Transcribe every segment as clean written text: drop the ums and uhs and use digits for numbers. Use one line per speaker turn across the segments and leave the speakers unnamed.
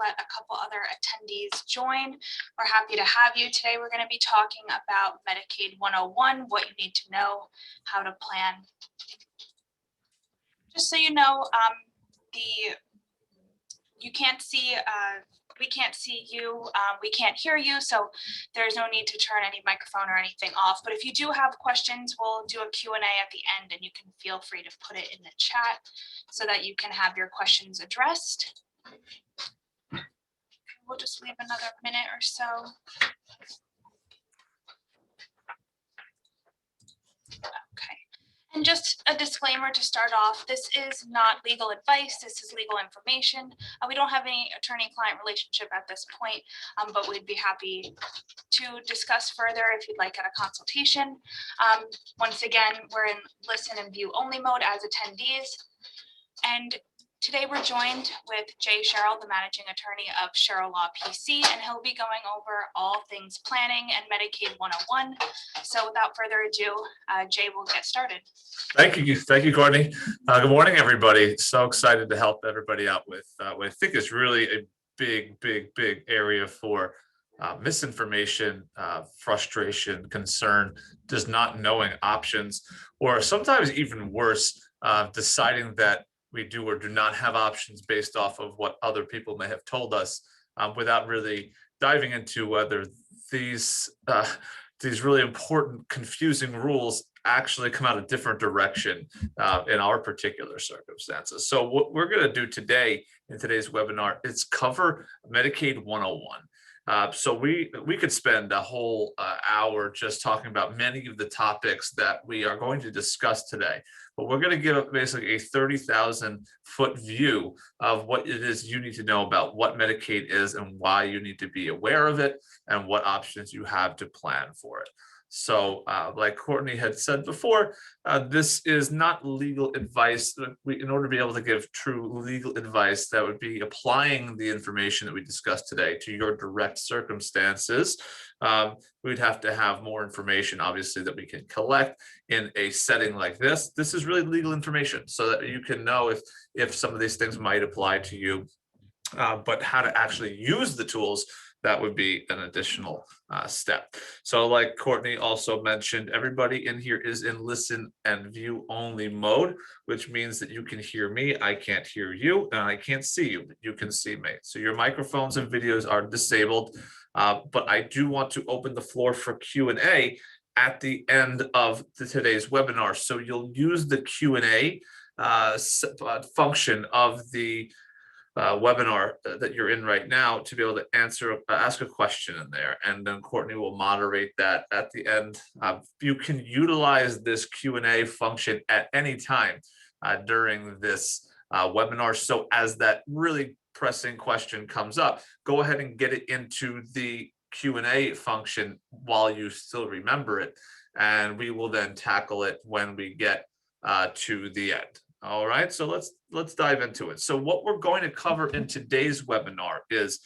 let a couple other attendees join. We're happy to have you. Today we're going to be talking about Medicaid 101, what you need to know, how to plan. Just so you know, you can't see, we can't see you, we can't hear you, so there's no need to turn any microphone or anything off. But if you do have questions, we'll do a Q&A at the end, and you can feel free to put it in the chat so that you can have your questions addressed. We'll just leave another minute or so. Okay. And just a disclaimer to start off, this is not legal advice, this is legal information. We don't have any attorney-client relationship at this point, but we'd be happy to discuss further if you'd like at a consultation. Once again, we're in listen and view only mode as attendees. And today we're joined with Sheryll, the managing attorney of Sheryll Law PC, and he'll be going over all things planning and Medicaid 101. So without further ado, Jay will get started.
Thank you, Courtney. Good morning, everybody. So excited to help everybody out with what I think is really a big area for misinformation, frustration, concern, just not knowing options, or sometimes even worse, deciding that we do or do not have options based off of what other people may have told us, without really diving into whether these really important, confusing rules actually come out a different direction in our particular circumstances. So what we're going to do today in today's webinar is cover Medicaid 101. So we could spend a whole hour just talking about many of the topics that we are going to discuss today. But we're going to give basically a 30,000-foot view of what it is you need to know about what Medicaid is and why you need to be aware of it and what options you have to plan for it. So like Courtney had said before, this is not legal advice. In order to be able to give true legal advice, that would be applying the information that we discussed today to your direct circumstances. We'd have to have more information, obviously, that we can collect in a setting like this. This is really legal information so that you can know if some of these things might apply to you, but how to actually use the tools, that would be an additional step. So like Courtney also mentioned, everybody in here is in listen and view only mode, which means that you can hear me, I can't hear you, and I can't see you, but you can see me. So your microphones and videos are disabled, but I do want to open the floor for Q&A at the end of today's webinar. So you'll use the Q&A function of the webinar that you're in right now to be able to ask a question in there, and then Courtney will moderate that at the end. You can utilize this Q&A function at any time during this webinar. So as that really pressing question comes up, go ahead and get it into the Q&A function while you still remember it, and we will then tackle it when we get to the end. All right, so let's dive into it. So what we're going to cover in today's webinar is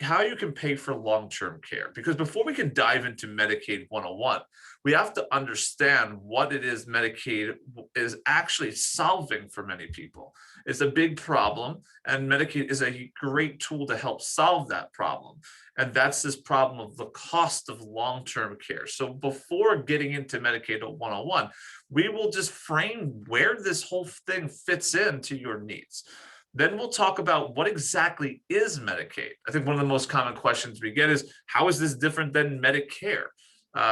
how you can pay for long-term care. Because before we can dive into Medicaid 101, we have to understand what it is Medicaid is actually solving for many people. It's a big problem, and Medicaid is a great tool to help solve that problem. And that's this problem of the cost of long-term care. So before getting into Medicaid 101, we will just frame where this whole thing fits into your needs. Then we'll talk about what exactly is Medicaid. I think one of the most common questions we get is, how is this different than Medicare?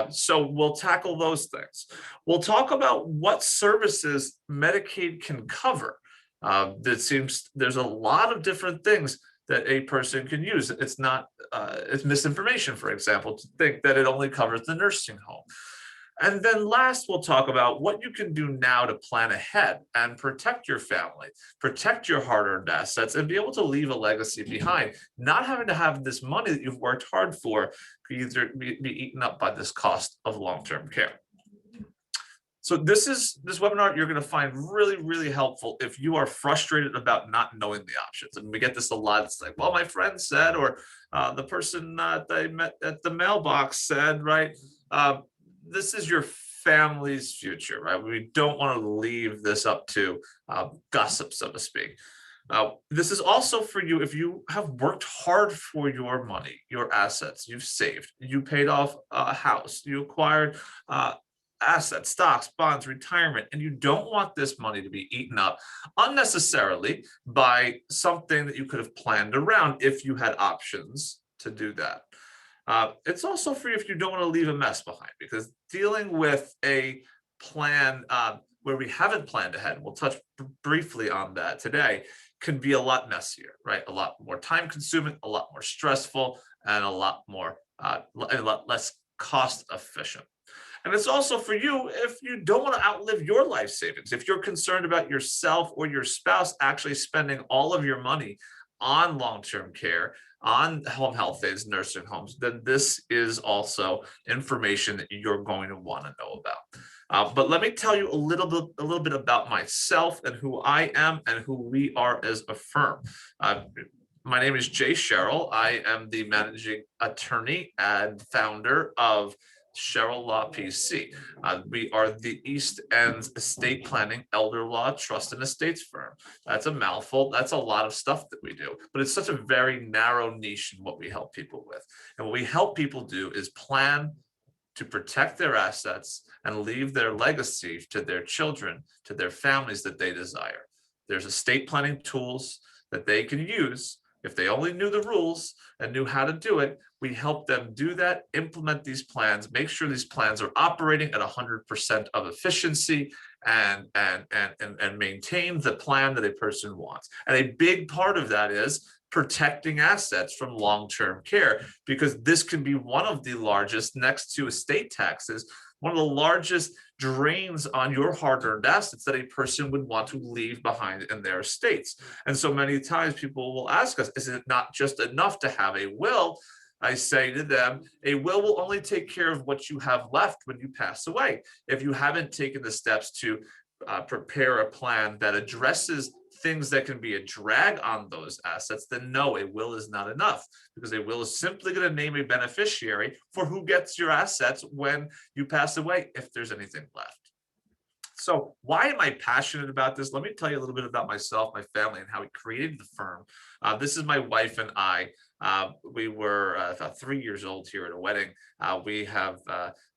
So we'll tackle those things. We'll talk about what services Medicaid can cover. It seems there's a lot of different things that a person can use. It's not, it's misinformation, for example, to think that it only covers the nursing home. And then last, we'll talk about what you can do now to plan ahead and protect your family, protect your hard-earned assets, and be able to leave a legacy behind, not having to have this money that you've worked hard for be eaten up by this cost of long-term care. So this webinar you're going to find really helpful if you are frustrated about not knowing the options. And we get this a lot. It's like, well, my friend said, or the person that I met at the mailbox said, right? This is your family's future, right? We don't want to leave this up to gossip, so to speak. This is also for you if you have worked hard for your money, your assets, you've saved, you paid off a house, you acquired assets, stocks, bonds, retirement, and you don't want this money to be eaten up unnecessarily by something that you could have planned around if you had options to do that. It's also for you if you don't want to leave a mess behind, because dealing with a plan where we haven't planned ahead, we'll touch briefly on that today, can be a lot messier, right? A lot more time consuming, a lot more stressful, and a lot less cost efficient. And it's also for you if you don't want to outlive your life savings. If you're concerned about yourself or your spouse actually spending all of your money on long-term care, on home health aides, nursing homes, then this is also information that you're going to want to know about. But let me tell you a little bit about myself and who I am and who we are as a firm. My name is Sheryll. I am the managing attorney and founder of Sheryll Law PC. We are the East End estate planning, elder law, trust and estates firm. That's a mouthful. That's a lot of stuff that we do, but it's such a very narrow niche in what we help people with. And what we help people do is plan to protect their assets and leave their legacy to their children, to their families that they desire. There's estate planning tools that they can use. If they only knew the rules and knew how to do it, we help them do that, implement these plans, make sure these plans are operating at 100% of efficiency and maintain the plan that a person wants. And a big part of that is protecting assets from long-term care, because this can be one of the largest, next to estate taxes, one of the largest drains on your hard-earned assets that a person would want to leave behind in their estates. And so many times people will ask us, is it not just enough to have a will? I say to them, a will only take care of what you have left when you pass away. If you haven't taken the steps to prepare a plan that addresses things that can be a drag on those assets, then no, a will is not enough, because a will is simply going to name a beneficiary for who gets your assets when you pass away, if there's anything left. So why am I passionate about this? Let me tell you a little bit about myself, my family, and how we created the firm. This is my wife and I. We were about 3 years old here at a wedding. We have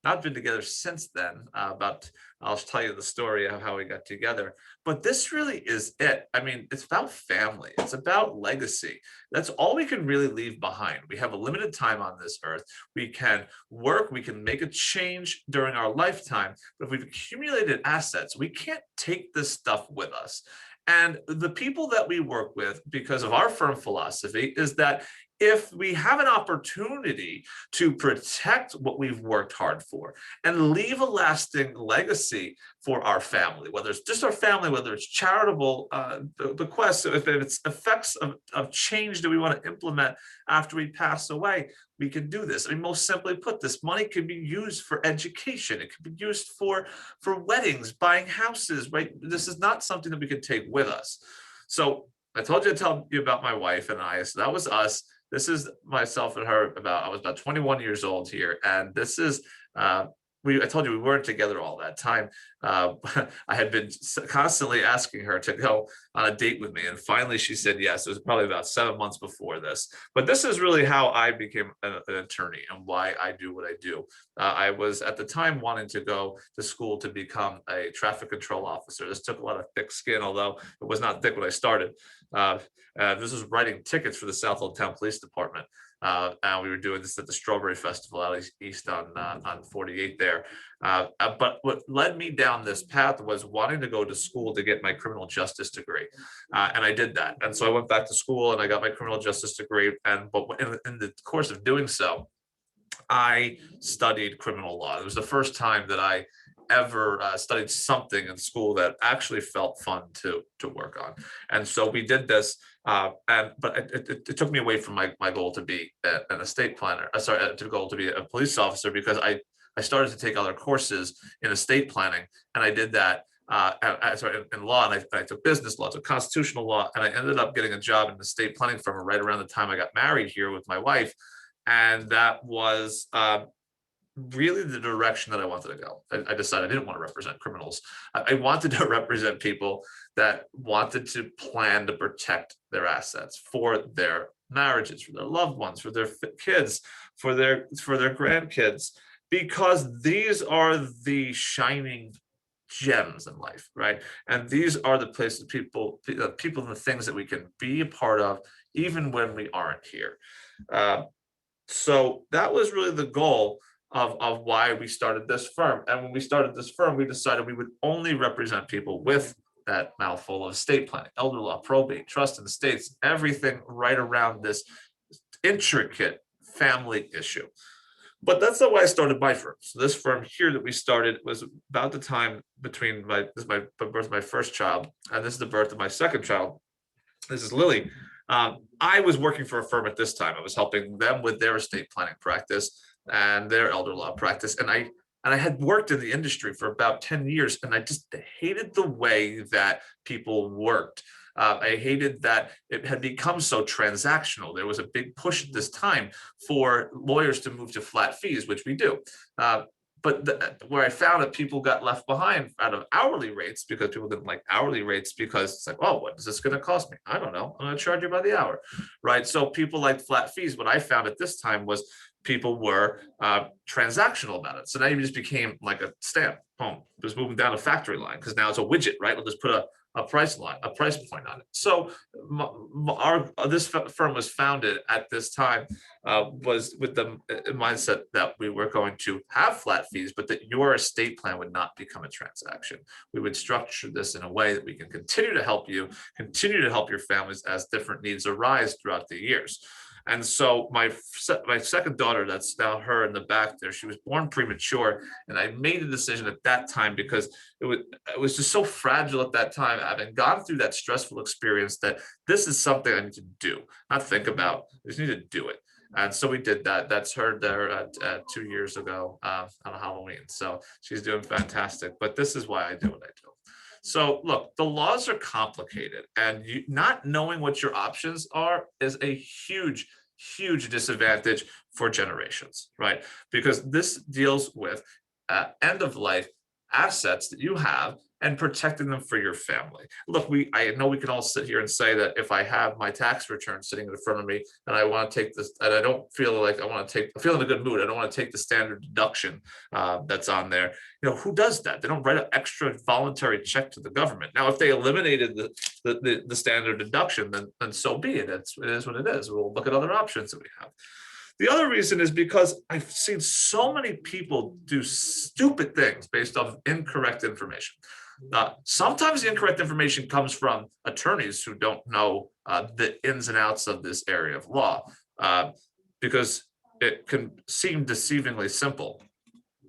not been together since then, but I'll tell you the story of how we got together. But this really is it. I mean, it's about family. It's about legacy. That's all we can really leave behind. We have a limited time on this earth. We can work, we can make a change during our lifetime. But if we've accumulated assets, we can't take this stuff with us. And the people that we work with, because of our firm philosophy, is that if we have an opportunity to protect what we've worked hard for and leave a lasting legacy for our family, whether it's just our family, whether it's charitable bequests, if it's effects of change that we want to implement after we pass away, we can do this. I mean, most simply put, this money can be used for education. It can be used for weddings, buying houses, right? This is not something that we can take with us. So I told you to tell you about my wife and I. So that was us. This is myself and her. I was about 21 years old here, and this is I told you we weren't together all that time. I had been constantly asking her to go on a date with me, and finally she said yes. It was probably about 7 months before this. But this is really how I became an attorney and why I do what I do. I was at the time wanting to go to school to become a traffic control officer. This took a lot of thick skin, although it was not thick when I started. This was writing tickets for the South Old Town Police Department. And we were doing this at the Strawberry Festival out east on 48 there. But what led me down this path was wanting to go to school to get my criminal justice degree. And I did that. And so I went back to school and I got my criminal justice degree. But in the course of doing so, I studied criminal law. It was the first time that I ever studied something in school that actually felt fun to work on. And so we did this, but it took me away from my goal to be an estate planner, to goal to be a police officer, because I started to take other courses in estate planning, and I did that in law, and I took business law, took constitutional law, and I ended up getting a job in the estate planning firm right around the time I got married here with my wife. And that was really the direction that I wanted to go. I decided I didn't want to represent criminals. I wanted to represent people that wanted to plan to protect their assets for their marriages, for their loved ones, for their kids, for their grandkids, because these are the shining gems in life, right? And these are the places people and the things that we can be a part of, even when we aren't here. Uh, so that was really the goal of why we started this firm. And when we started this firm, we decided we would only represent people with that mouthful of estate planning, elder law, probate, trust and estates, everything right around this intricate family issue. But that's not why I started my firm. So this firm here that we started was about the time between the birth of my first child, and this is the birth of my second child. This is Lily. I was working for a firm at this time. I was helping them with their estate planning practice and their elder law practice. And I had worked in the industry for about 10 years, and I just hated the way that people worked. I hated that it had become so transactional. There was a big push at this time for lawyers to move to flat fees, which we do. But where I found that people got left behind out of hourly rates, because people didn't like hourly rates, because it's like, oh, what is this going to cost me? I don't know. I'm going to charge you by the hour, right? So people like flat fees. What I found at this time was people were transactional about it. So now you just became like a stamp. Boom. It was moving down a factory line because now it's a widget, right? We'll just put a price point on it. So this firm was founded at this time was with the mindset that we were going to have flat fees, but that your estate plan would not become a transaction. We would structure this in a way that we can continue to help you, continue to help your families as different needs arise throughout the years. And so my second daughter, that's now her in the back there, she was born premature. And I made a decision at that time because it was just so fragile at that time, having gone through that stressful experience, that this is something I need to do, not think about. I just need to do it. And so we did that. That's her there 2 years ago on Halloween. So she's doing fantastic. But this is why I do what I do. So look, the laws are complicated, and not knowing what your options are is a huge, huge disadvantage for generations, right? Because this deals with end of life assets that you have and protecting them for your family. Look, I know we can all sit here and say that if I have my tax return sitting in front of me and I want to take this, and I don't feel like I feel in a good mood, I don't want to take the standard deduction that's on there. Who does that? They don't write an extra voluntary check to the government. Now, if they eliminated the standard deduction, then so be it. It is what it is. We'll look at other options that we have. The other reason is because I've seen so many people do stupid things based off of incorrect information. Sometimes the incorrect information comes from attorneys who don't know the ins and outs of this area of law, because it can seem deceivingly simple.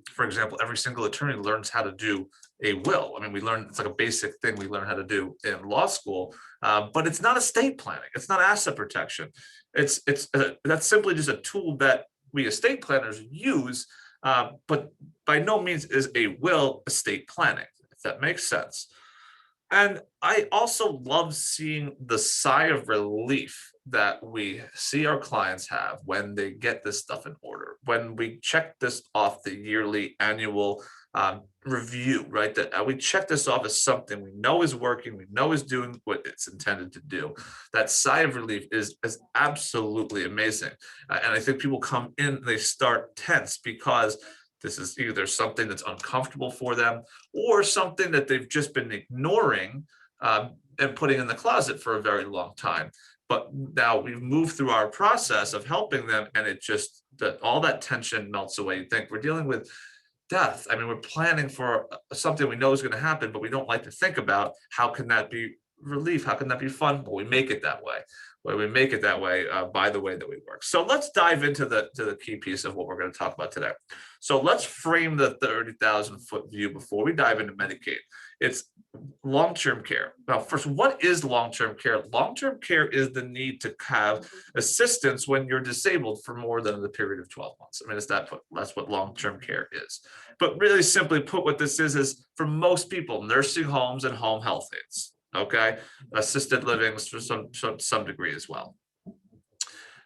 For example, every single attorney learns how to do a will. I mean, it's like a basic thing we learn how to do in law school, but it's not estate planning. It's not asset protection. That's simply just a tool that we estate planners use, but by no means is a will estate planning, if that makes sense. And I also love seeing the sigh of relief that we see our clients have when they get this stuff in order, when we check this off the yearly annual review, right? That we check this off as something we know is working, we know is doing what it's intended to do. That sigh of relief is absolutely amazing. And I think people come in, they start tense because this is either something that's uncomfortable for them or something that they've just been ignoring and putting in the closet for a very long time. But now we've moved through our process of helping them, and all that tension melts away. You think we're dealing with death. I mean, we're planning for something we know is going to happen, but we don't like to think about how can that be relief? How can that be fun? Well, we make it that way. By the way that we work. So let's dive into the key piece of what we're going to talk about today. So let's frame the 30,000-foot view before we dive into Medicaid. It's long-term care. Now, first, what is long-term care? Long-term care is the need to have assistance when you're disabled for more than the period of 12 months. I mean, that's what long-term care is. But really simply put, what this is for most people, nursing homes and home health aides. Okay, assisted livings for some degree as well.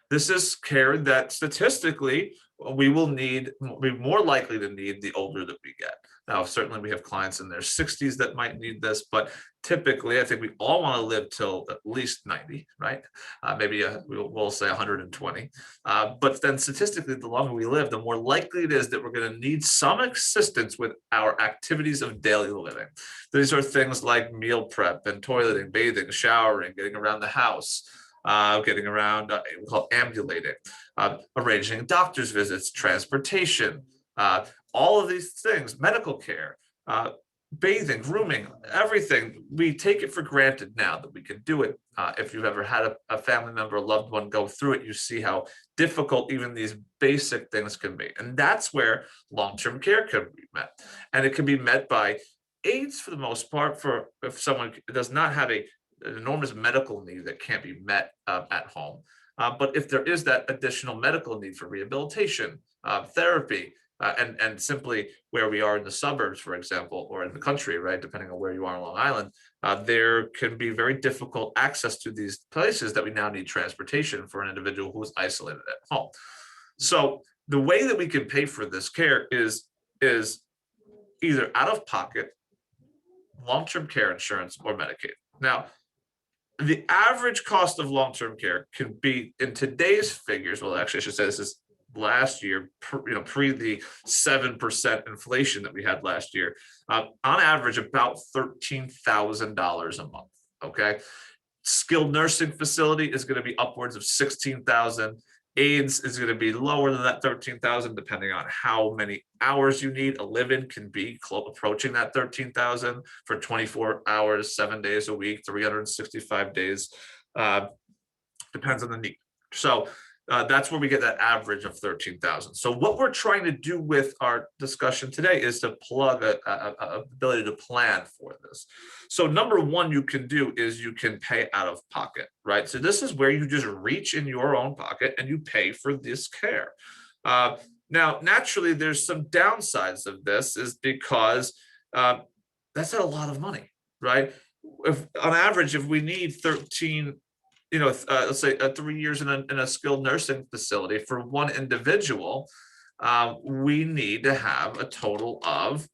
This is care that statistically we will need, be more likely to need the older that we get. Now, certainly we have clients in their 60s that might need this, but typically I think we all want to live till at least 90, right? Maybe we'll say 120. But then statistically, the longer we live, the more likely it is that we're going to need some assistance with our activities of daily living. These are things like meal prep and toileting, bathing, showering, getting around the house, getting around, we call ambulating, arranging doctor's visits, transportation, all of these things, medical care, bathing, grooming, everything. We take it for granted now that we can do it. If you've ever had a family member, a loved one go through it, you see how difficult even these basic things can be. And that's where long-term care can be met. And it can be met by aides for the most part, for if someone does not have an enormous medical need that can't be met at home. But if there is that additional medical need for rehabilitation, therapy, and simply where we are in the suburbs, for example, or in the country, right, depending on where you are on Long Island, there can be very difficult access to these places that we now need transportation for an individual who is isolated at home. So the way that we can pay for this care is either out of pocket, long-term care insurance, or Medicaid. Now, the average cost of long-term care can be, in today's figures, well, actually, I should say this is last year, pre the 7% inflation that we had last year, on average, about $13,000 a month. Okay. Skilled nursing facility is going to be upwards of 16,000. AIDS is going to be lower than that 13,000, depending on how many hours you need. A live-in can be approaching that 13,000 for 24 hours, 7 days a week, 365 days. Depends on the need. So that's where we get that average of 13,000. So what we're trying to do with our discussion today is to plug a ability to plan for this. So number one you can do is you can pay out of pocket, right? So this is where you just reach in your own pocket and you pay for this care. Now, naturally, there's some downsides of this, is because that's not a lot of money, right? If on average, if we need 13, let's say 3 years in a skilled nursing facility for one individual, we need to have a total of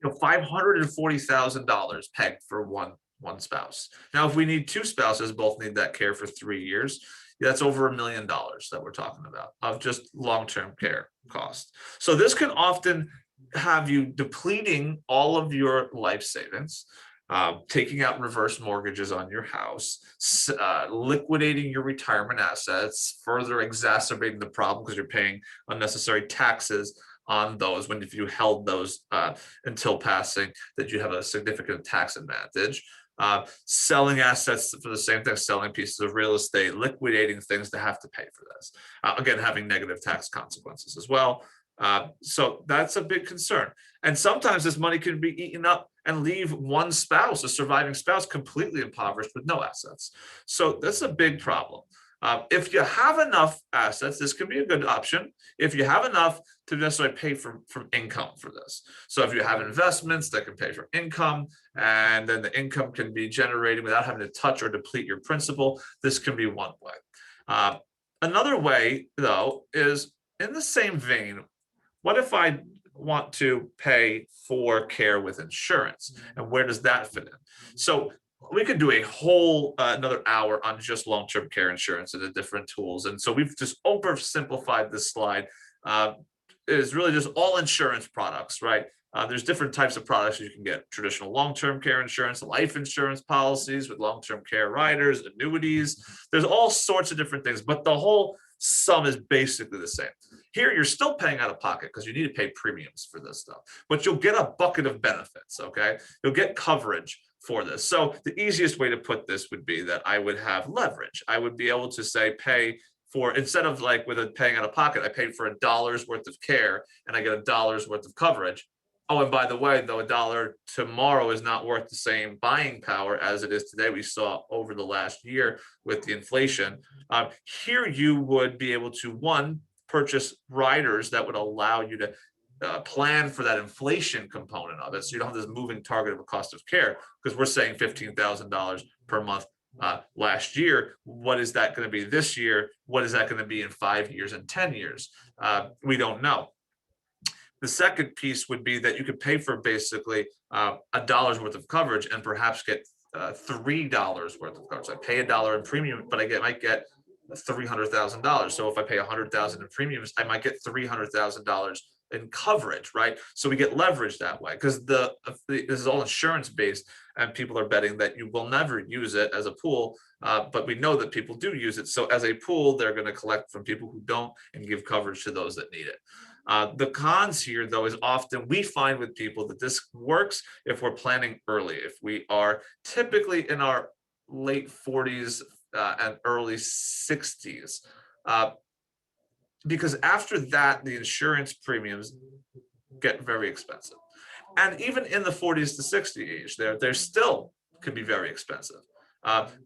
$540,000 pegged for one spouse. Now, if we need two spouses, both need that care for 3 years, that's over $1 million that we're talking about of just long-term care cost. So this can often have you depleting all of your life savings, taking out reverse mortgages on your house, liquidating your retirement assets, further exacerbating the problem because you're paying unnecessary taxes on those, when if you held those until passing, that you have a significant tax advantage. Selling assets for the same thing, selling pieces of real estate, liquidating things to have to pay for this. Again, having negative tax consequences as well. So that's a big concern. And sometimes this money can be eaten up and leave one spouse, a surviving spouse, completely impoverished with no assets. So that's a big problem. If you have enough assets, this can be a good option. If you have enough to necessarily pay from income for this. So if you have investments that can pay for income, and then the income can be generated without having to touch or deplete your principal, this can be one way. Another way, though, is in the same vein. What if I want to pay for care with insurance, and where does that fit in? So we could do a whole another hour on just long-term care insurance and the different tools. And so we've just oversimplified this slide. Is really just all insurance products, right? There's different types of products you can get: traditional long-term care insurance, life insurance policies with long-term care riders, annuities. There's all sorts of different things, but the whole sum is basically the same. Here, you're still paying out of pocket because you need to pay premiums for this stuff, but you'll get a bucket of benefits, okay? You'll get coverage for this. So the easiest way to put this would be that I would have leverage. I would be able to say, pay for, instead of like with a paying out of pocket, I paid for $1 worth of care and I get $1 worth of coverage. Oh, and by the way, though, $1 tomorrow is not worth the same buying power as it is today. We saw over the last year with the inflation. Here you would be able to, one, purchase riders that would allow you to plan for that inflation component of it. So you don't have this moving target of a cost of care, because we're saying $15,000 per month last year. What is that going to be this year? What is that going to be in 5 years and 10 years? We don't know. The second piece would be that you could pay for basically a dollar's worth of coverage and perhaps get $3 worth of coverage. I pay $1 in premium, but might get $300,000. So if I pay $100,000 in premiums, I might get $300,000 in coverage, right? So we get leverage that way because this is all insurance based, and people are betting that you will never use it as a pool, but we know that people do use it. So as a pool, they're going to collect from people who don't and give coverage to those that need it. The cons here, though, is often we find with people that this works if we're planning early, if we are typically in our late 40s and early 60s. Because after that, the insurance premiums get very expensive. And even in the 40s to 60 age, they're still could be very expensive,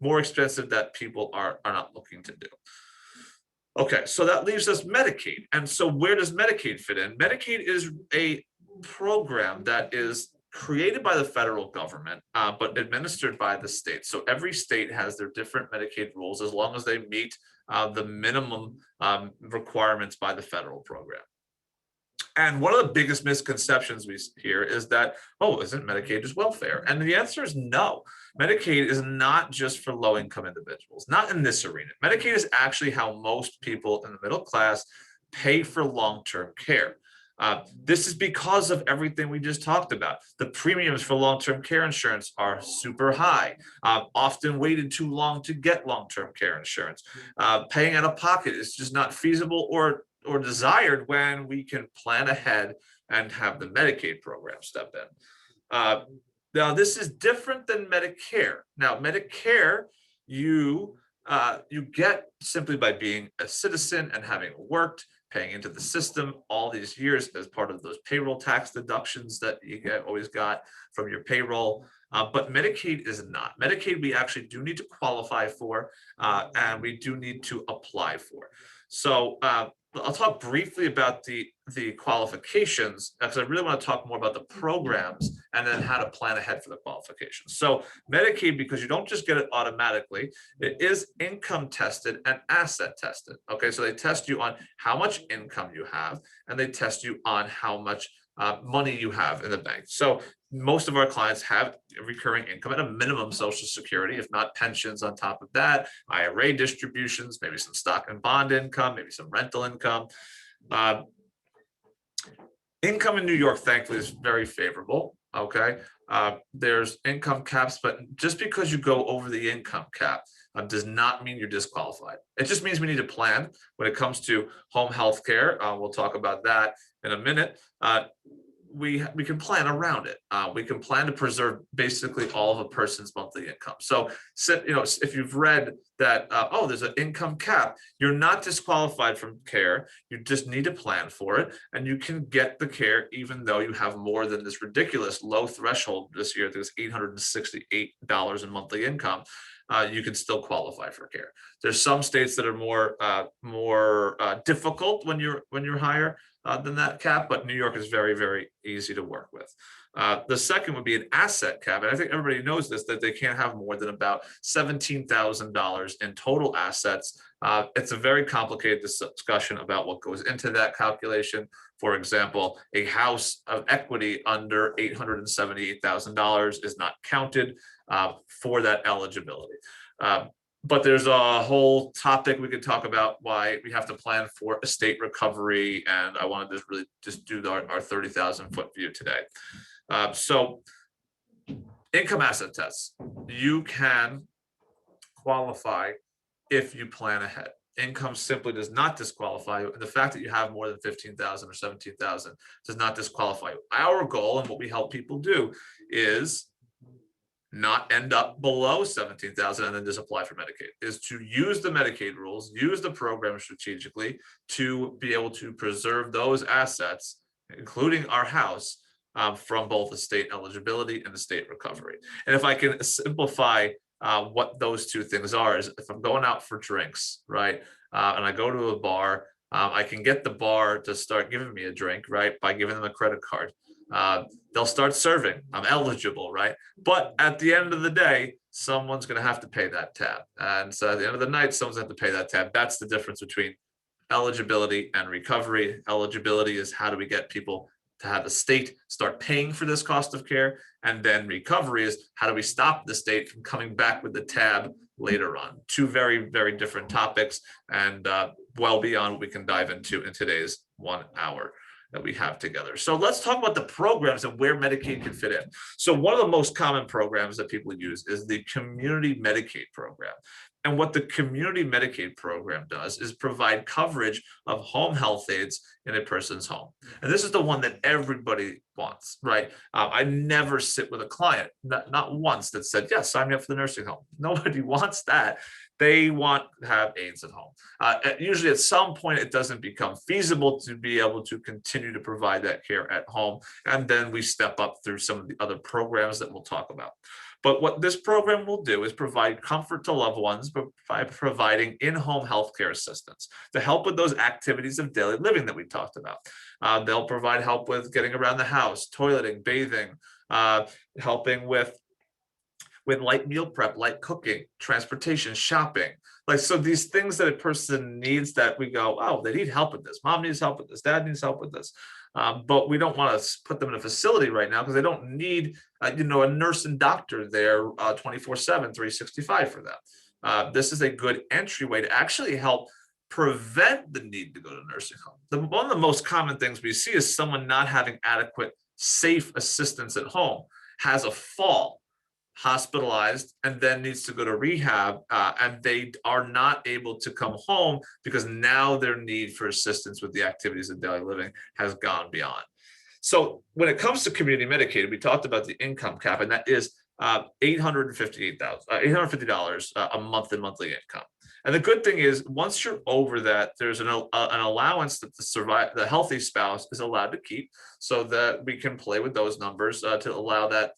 more expensive that people are not looking to do. Okay, so that leaves us Medicaid. And so where does Medicaid fit in? Medicaid is a program that is created by the federal government, but administered by the state. So every state has their different Medicaid rules as long as they meet the minimum requirements by the federal program. And one of the biggest misconceptions we hear is that, oh, isn't Medicaid just welfare? And the answer is no. Medicaid is not just for low-income individuals, not in this arena. Medicaid is actually how most people in the middle class pay for long-term care. This is because of everything we just talked about. The premiums for long-term care insurance are super high, often waited too long to get long-term care insurance. Paying out of pocket is just not feasible or desired when we can plan ahead and have the Medicaid program step in. Now, this is different than Medicare. Now, Medicare, you get simply by being a citizen and having worked, paying into the system all these years as part of those payroll tax deductions that you always got from your payroll. But Medicaid is not. Medicaid, we actually do need to qualify for, and we do need to apply for. So I'll talk briefly about the qualifications, because I really want to talk more about the programs and then how to plan ahead for the qualifications. So Medicaid, because you don't just get it automatically, it is income tested and asset tested. Okay, so they test you on how much income you have, and they test you on how much money you have in the bank. So most of our clients have recurring income at a minimum Social Security, if not pensions on top of that, IRA distributions, maybe some stock and bond income, maybe some rental income. Income in New York, thankfully, is very favorable. Okay, there's income caps, but just because you go over the income cap does not mean you're disqualified. It just means we need to plan when it comes to home health care. We'll talk about that in a minute. We can plan around it. We can plan to preserve basically all of a person's monthly income. So, if you've read that, oh, there's an income cap, you're not disqualified from care. You just need to plan for it, and you can get the care even though you have more than this ridiculous low threshold this year. There's $868 in monthly income. You can still qualify for care. There's some states that are more difficult when you're higher than that cap, but New York is very, very easy to work with. The second would be an asset cap, and I think everybody knows this, that they can't have more than about $17,000 in total assets. It's a very complicated discussion about what goes into that calculation. For example, a house of equity under $878,000 is not counted for that eligibility. But there's a whole topic we could talk about why we have to plan for estate recovery, and I wanted to really just do our 30,000-foot view today. So income asset tests, you can qualify if you plan ahead. Income simply does not disqualify you, and the fact that you have more than 15,000 or 17,000 does not disqualify you. Our goal, and what we help people do, is not end up below 17,000 and then just apply for Medicaid, is to use the Medicaid rules, use the program strategically to be able to preserve those assets, including our house, from both the state eligibility and the state recovery. And if I can simplify what those two things are, is if I'm going out for drinks, right, and I go to a bar, I can get the bar to start giving me a drink, right, by giving them a credit card. They'll start serving. I'm eligible, right? But at the end of the day, someone's going to have to pay that tab. And so at the end of the night, someone's going to have to pay that tab. That's the difference between eligibility and recovery. Eligibility is how do we get people to have the state start paying for this cost of care, and then recovery is how do we stop the state from coming back with the tab later on. Two very, very different topics, and well beyond what we can dive into in today's 1 hour that we have together. So let's talk about the programs and where Medicaid can fit in. So one of the most common programs that people use is the community Medicaid program. And what the community Medicaid program does is provide coverage of home health aides in a person's home. And this is the one that everybody wants, right? I never sit with a client, not once, that said, yes, sign me up for the nursing home. Nobody wants that. They want to have aides at home. Usually at some point, it doesn't become feasible to be able to continue to provide that care at home. And then we step up through some of the other programs that we'll talk about. But what this program will do is provide comfort to loved ones by providing in-home healthcare assistance to help with those activities of daily living that we talked about. They'll provide help with getting around the house, toileting, bathing, helping with light meal prep, light cooking, transportation, shopping. Like, so these things that a person needs that we go, oh, they need help with this. Mom needs help with this. Dad needs help with this. But we don't want to put them in a facility right now because they don't need, a nurse and doctor there 24/7, 365 for them. This is a good entryway to actually help prevent the need to go to a nursing home. One of the most common things we see is someone not having adequate, safe assistance at home, has a fall, hospitalized, and then needs to go to rehab, and they are not able to come home because now their need for assistance with the activities of daily living has gone beyond. So when it comes to community Medicaid, we talked about the income cap, and that is $850 a month in monthly income. And the good thing is, once you're over that, there's an allowance that the healthy spouse is allowed to keep, so that we can play with those numbers to allow that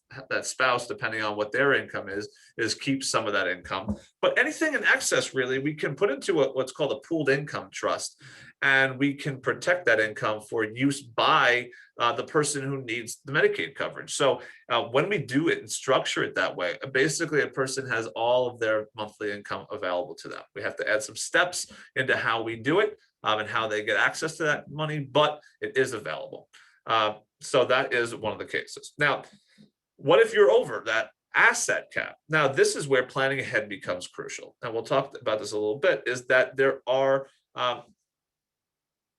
spouse, depending on what their income is keep some of that income. But anything in excess, really, we can put into what's called a pooled income trust, and we can protect that income for use by the person who needs the Medicaid coverage. So when we do it and structure it that way, basically a person has all of their monthly income available to them. We have to add some steps into how we do it and how they get access to that money, but it is available. So that is one of the cases. Now, what if you're over that asset cap? Now, this is where planning ahead becomes crucial. And we'll talk about this a little bit, is that there are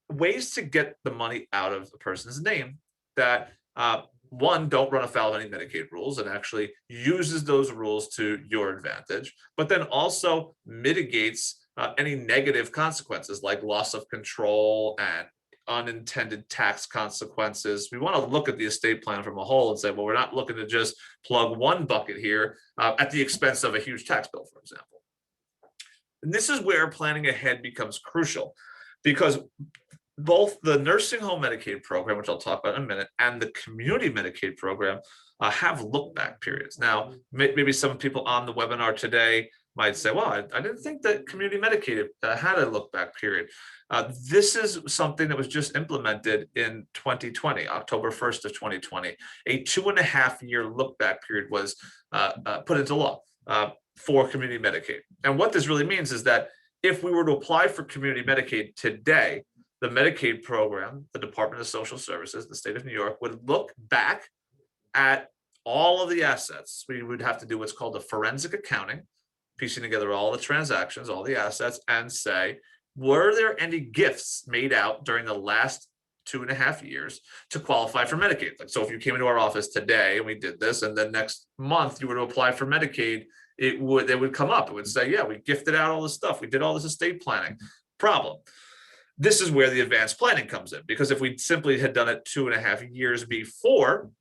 ways to get the money out of the person's name that one, don't run afoul of any Medicaid rules and actually uses those rules to your advantage, but then also mitigates any negative consequences like loss of control and unintended tax consequences. We want to look at the estate plan from a whole and say, well, we're not looking to just plug one bucket here at the expense of a huge tax bill, for example. And this is where planning ahead becomes crucial, because both the nursing home Medicaid program, which I'll talk about in a minute, and the community Medicaid program have look back periods. Now, maybe some people on the webinar today might say, well, I didn't think that community Medicaid had a look back period. This is something that was just implemented in 2020, October 1st of 2020. A 2.5-year look back period was put into law for community Medicaid. And what this really means is that if we were to apply for community Medicaid today, the Medicaid program, the Department of Social Services, the state of New York, would look back at all of the assets. We would have to do what's called a forensic accounting, piecing together all the transactions, all the assets, and say, were there any gifts made out during the last 2.5 years to qualify for Medicaid? Like, so if you came into our office today and we did this, and then next month you were to apply for Medicaid, they would come up. It would say, yeah, we gifted out all this stuff. We did all this estate planning. Problem. This is where the advanced planning comes in, because if we simply had done it 2.5 years before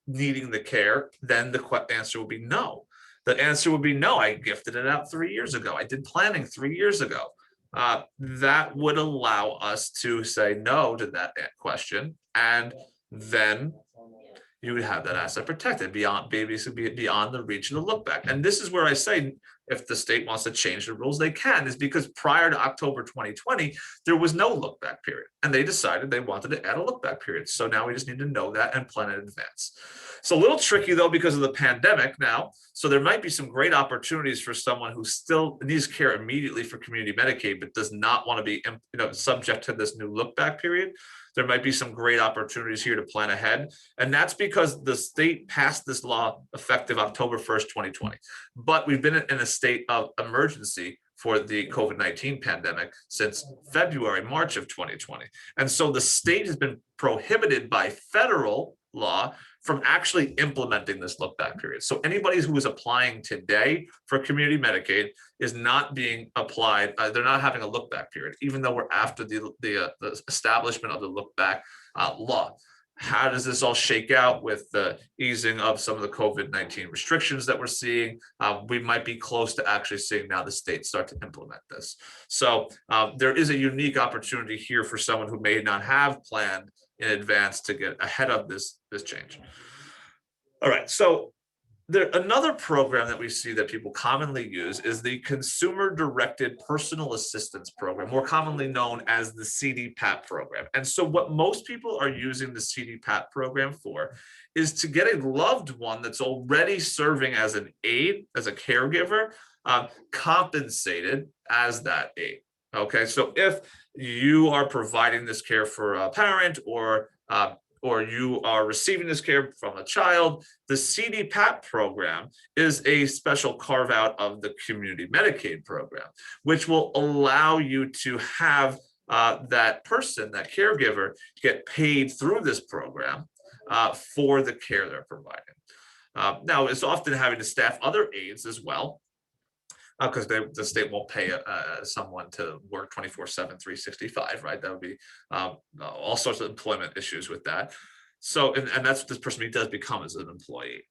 needing the care, then the answer would be no. The answer would be no, I gifted it out 3 years ago. I did planning 3 years ago. That would allow us to say no to that question, and then you would have that asset protected beyond the reach of the look back. And this is where I say, if the state wants to change the rules, they can, is because prior to October 2020, there was no look back period. And they decided they wanted to add a look back period. So now we just need to know that and plan in advance. It's a little tricky though because of the pandemic now. So there might be some great opportunities for someone who still needs care immediately for community Medicaid, but does not want to be, subject to this new look back period. There might be some great opportunities here to plan ahead. And that's because the state passed this law effective October 1st, 2020. But we've been in a state of emergency for the COVID-19 pandemic since February, March of 2020. And so the state has been prohibited by federal law from actually implementing this look back period. So anybody who is applying today for community Medicaid is not being applied. They're not having a look back period, even though we're after the establishment of the look back law. How does this all shake out with the easing of some of the COVID-19 restrictions that we're seeing? We might be close to actually seeing now the state start to implement this. So there is a unique opportunity here for someone who may not have planned in advance to get ahead of this change. All right, so another program that we see that people commonly use is the Consumer Directed Personal Assistance Program, more commonly known as the CDPAP program. And so what most people are using the CDPAP program for is to get a loved one that's already serving as an aide, as a caregiver, compensated as that aide. Okay, so if you are providing this care for a parent or you are receiving this care from a child, the CDPAP program is a special carve out of the community Medicaid program, which will allow you to have that person, that caregiver, get paid through this program for the care they're providing. Now, it's often having to staff other aides as well, because the state won't pay someone to work 24/7, 365, right? That would be all sorts of employment issues with that. So, and that's what this person does become as an employee.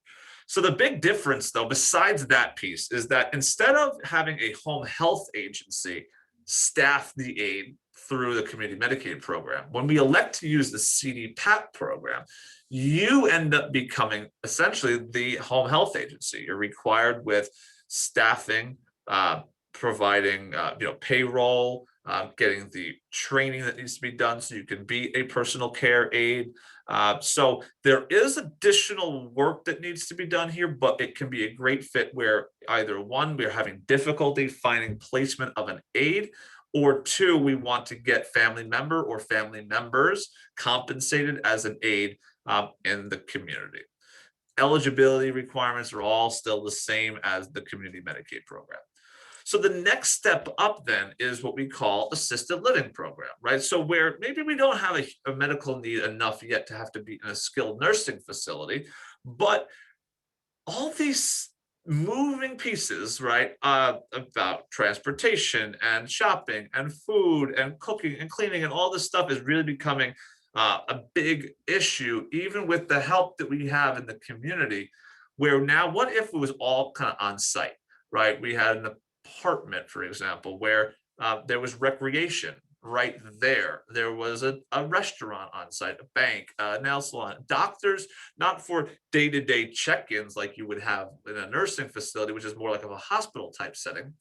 So the big difference, though, besides that piece, is that instead of having a home health agency staff the aid through the community Medicaid program, when we elect to use the CDPAP program, you end up becoming essentially the home health agency. You're required with staffing, providing payroll, getting the training that needs to be done so you can be a personal care aide. So there is additional work that needs to be done here, but it can be a great fit where either one, we're having difficulty finding placement of an aide, or two, we want to get family member or family members compensated as an aide in the community. Eligibility requirements are all still the same as the community Medicaid program. So the next step up then is what we call assisted living program, right? So where maybe we don't have a medical need enough yet to have to be in a skilled nursing facility, but all these moving pieces, right, about transportation and shopping and food and cooking and cleaning and all this stuff is really becoming a big issue, even with the help that we have in the community, where now what if it was all kind of on site, right? We had an apartment, for example, where there was recreation right there. There was a restaurant on site, a bank, a nail salon, doctors, not for day-to-day check-ins like you would have in a nursing facility, which is more like of a hospital type setting,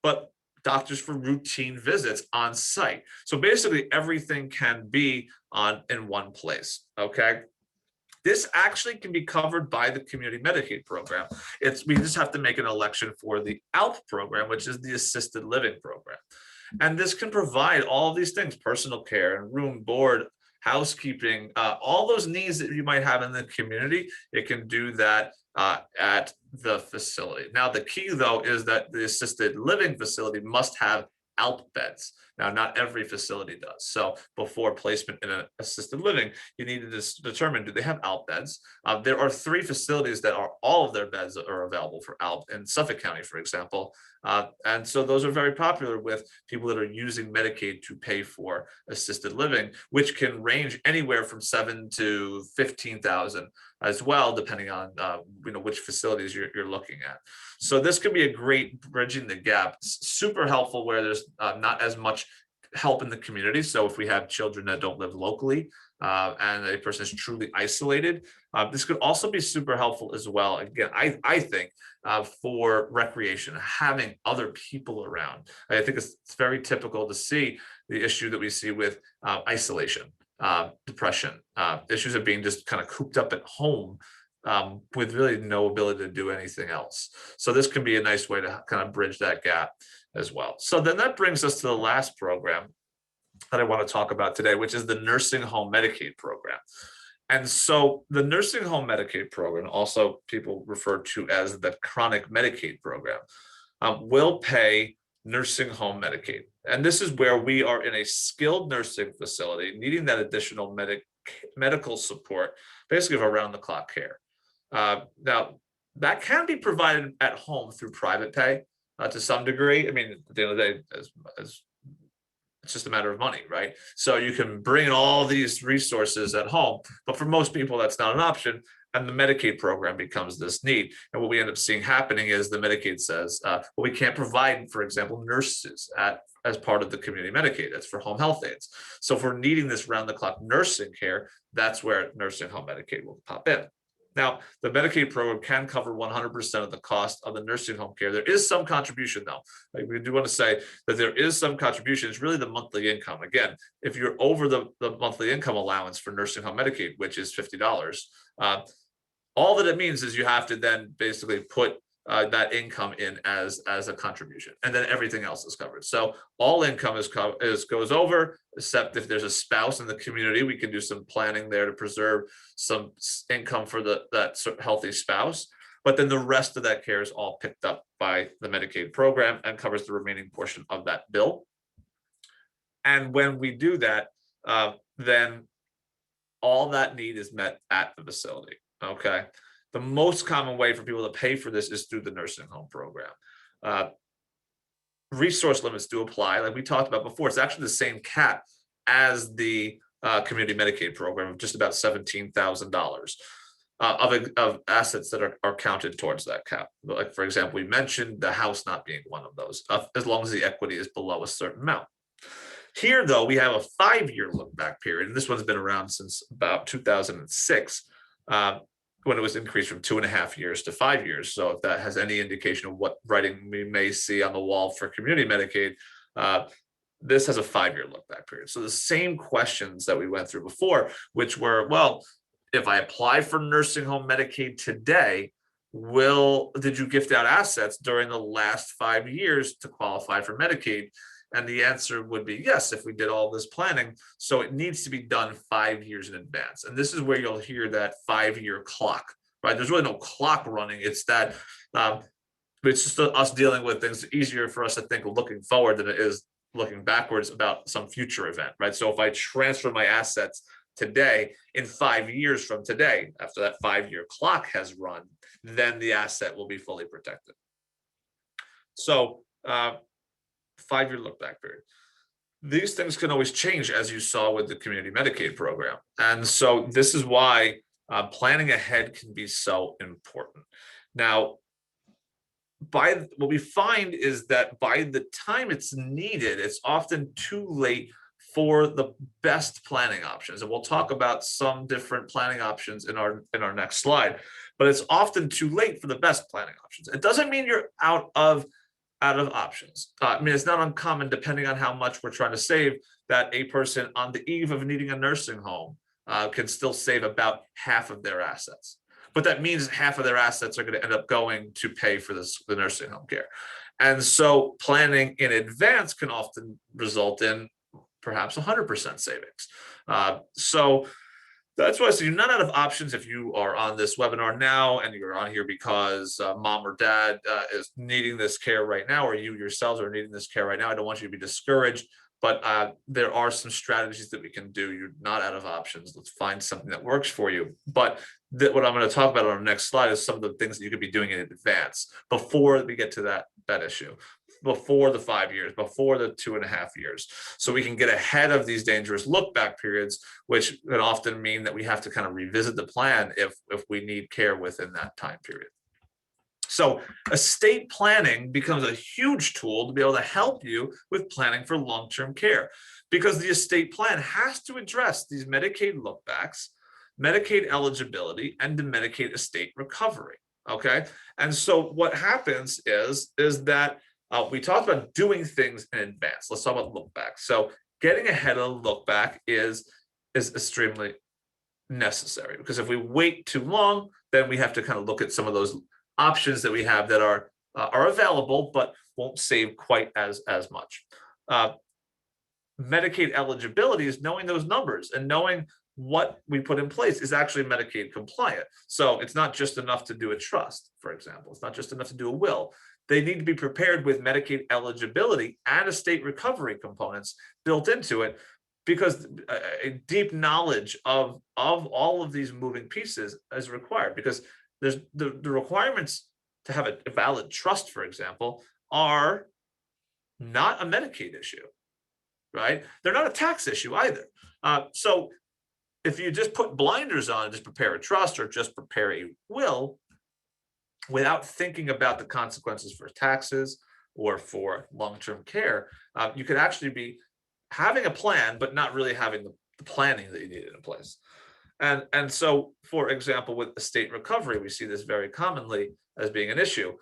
but doctors for routine visits on site. So basically everything can be in one place, okay? This actually can be covered by the community Medicaid program. We just have to make an election for the ALP program, which is the assisted living program. And this can provide all of these things: personal care and room, board, housekeeping, all those needs that you might have in the community. It can do that at the facility. Now, the key, though, is that the assisted living facility must have ALP beds. Now, not every facility does. So before placement in an assisted living, you need to determine, do they have ALP beds? There are 3 facilities that all of their beds are available for ALP in Suffolk County, for example. And so those are very popular with people that are using Medicaid to pay for assisted living, which can range anywhere from $7,000 to $15,000 as well, depending on which facilities you're looking at. So this could be a great bridging the gap. Super helpful where there's not as much help in the community. So if we have children that don't live locally and a person is truly isolated, this could also be super helpful as well. Again, I think for recreation, having other people around. I think it's very typical to see the issue that we see with isolation, depression, issues of being just kind of cooped up at home with really no ability to do anything else. So this can be a nice way to kind of bridge that gap as well. So then that brings us to the last program that I want to talk about today, which is the nursing home Medicaid program. And so the nursing home Medicaid program, also people refer to as the chronic Medicaid program, will pay nursing home Medicaid. And this is where we are in a skilled nursing facility needing that additional medical support, basically of around the clock care. Now, that can be provided at home through private pay to some degree. I mean, at the end of the day, as it's just a matter of money, right? So you can bring in all these resources at home, but for most people, that's not an option. And the Medicaid program becomes this need. And what we end up seeing happening is the Medicaid says, well, we can't provide, for example, nurses as part of the community Medicaid. That's for home health aides. So if we're needing this round the clock nursing care, that's where nursing home Medicaid will pop in. Now, the Medicaid program can cover 100% of the cost of the nursing home care. There is some contribution, though. Like, we do want to say that there is some contribution. It's really the monthly income. Again, if you're over the monthly income allowance for nursing home Medicaid, which is $50, all that it means is you have to then basically put that income in as a contribution, and then everything else is covered. So all income goes over, except if there's a spouse in the community, we can do some planning there to preserve some income for that healthy spouse. But then the rest of that care is all picked up by the Medicaid program and covers the remaining portion of that bill. And when we do that, then all that need is met at the facility. Okay. The most common way for people to pay for this is through the nursing home program. Resource limits do apply. Like we talked about before, it's actually the same cap as the community Medicaid program of just about $17,000 of assets that are counted towards that cap. Like, for example, we mentioned the house not being one of those, as long as the equity is below a certain amount. Here, though, we have a 5-year look back period, and this one's been around since about 2006. When it was increased from 2.5 years to 5 years. So if that has any indication of what writing we may see on the wall for community Medicaid, this has a 5-year look back period. So the same questions that we went through before, which were, well, if I apply for nursing home Medicaid today, did you gift out assets during the last 5 years to qualify for Medicaid? And the answer would be yes, if we did all this planning. So it needs to be done 5 years in advance. And this is where you'll hear that 5-year clock, right? There's really no clock running. It's that it's just us dealing with things. Easier for us to think looking forward than it is looking backwards about some future event, right? So if I transfer my assets today, in 5 years from today, after that 5-year clock has run, then the asset will be fully protected. So 5-year look back period. These things can always change, as you saw with the community Medicaid program. And so this is why planning ahead can be so important. Now, what we find is that by the time it's needed, it's often too late for the best planning options. And we'll talk about some different planning options in our next slide, but it's often too late for the best planning options. It doesn't mean you're out of options. I mean, it's not uncommon, depending on how much we're trying to save, that a person on the eve of needing a nursing home can still save about half of their assets. But that means half of their assets are going to end up going to pay for the nursing home care. And so planning in advance can often result in perhaps 100% savings. So that's why I say you're not out of options if you are on this webinar now and you're on here because mom or dad is needing this care right now, or you yourselves are needing this care right now. I don't want you to be discouraged, but there are some strategies that we can do. You're not out of options. Let's find something that works for you. But what I'm going to talk about on the next slide is some of the things that you could be doing in advance before we get to that issue, before the 5 years, before the 2.5 years. So we can get ahead of these dangerous look back periods, which can often mean that we have to kind of revisit the plan if we need care within that time period. So estate planning becomes a huge tool to be able to help you with planning for long-term care, because the estate plan has to address these Medicaid lookbacks, Medicaid eligibility, and the Medicaid estate recovery. Okay. And so what happens is that we talked about doing things in advance. Let's talk about look back. So getting ahead of the look back is extremely necessary, because if we wait too long, then we have to kind of look at some of those options that we have that are available, but won't save quite as much. Medicaid eligibility is knowing those numbers and knowing what we put in place is actually Medicaid compliant. So it's not just enough to do a trust, for example. It's not just enough to do a will. They need to be prepared with Medicaid eligibility and estate recovery components built into it, because a deep knowledge of all of these moving pieces is required, because there's the requirements to have a valid trust, for example, are not a Medicaid issue, right? They're not a tax issue either. So if you just put blinders on and just prepare a trust or just prepare a will without thinking about the consequences for taxes or for long-term care, you could actually be having a plan, but not really having the planning that you needed in place. And so, for example, with estate recovery, we see this very commonly as being an issue.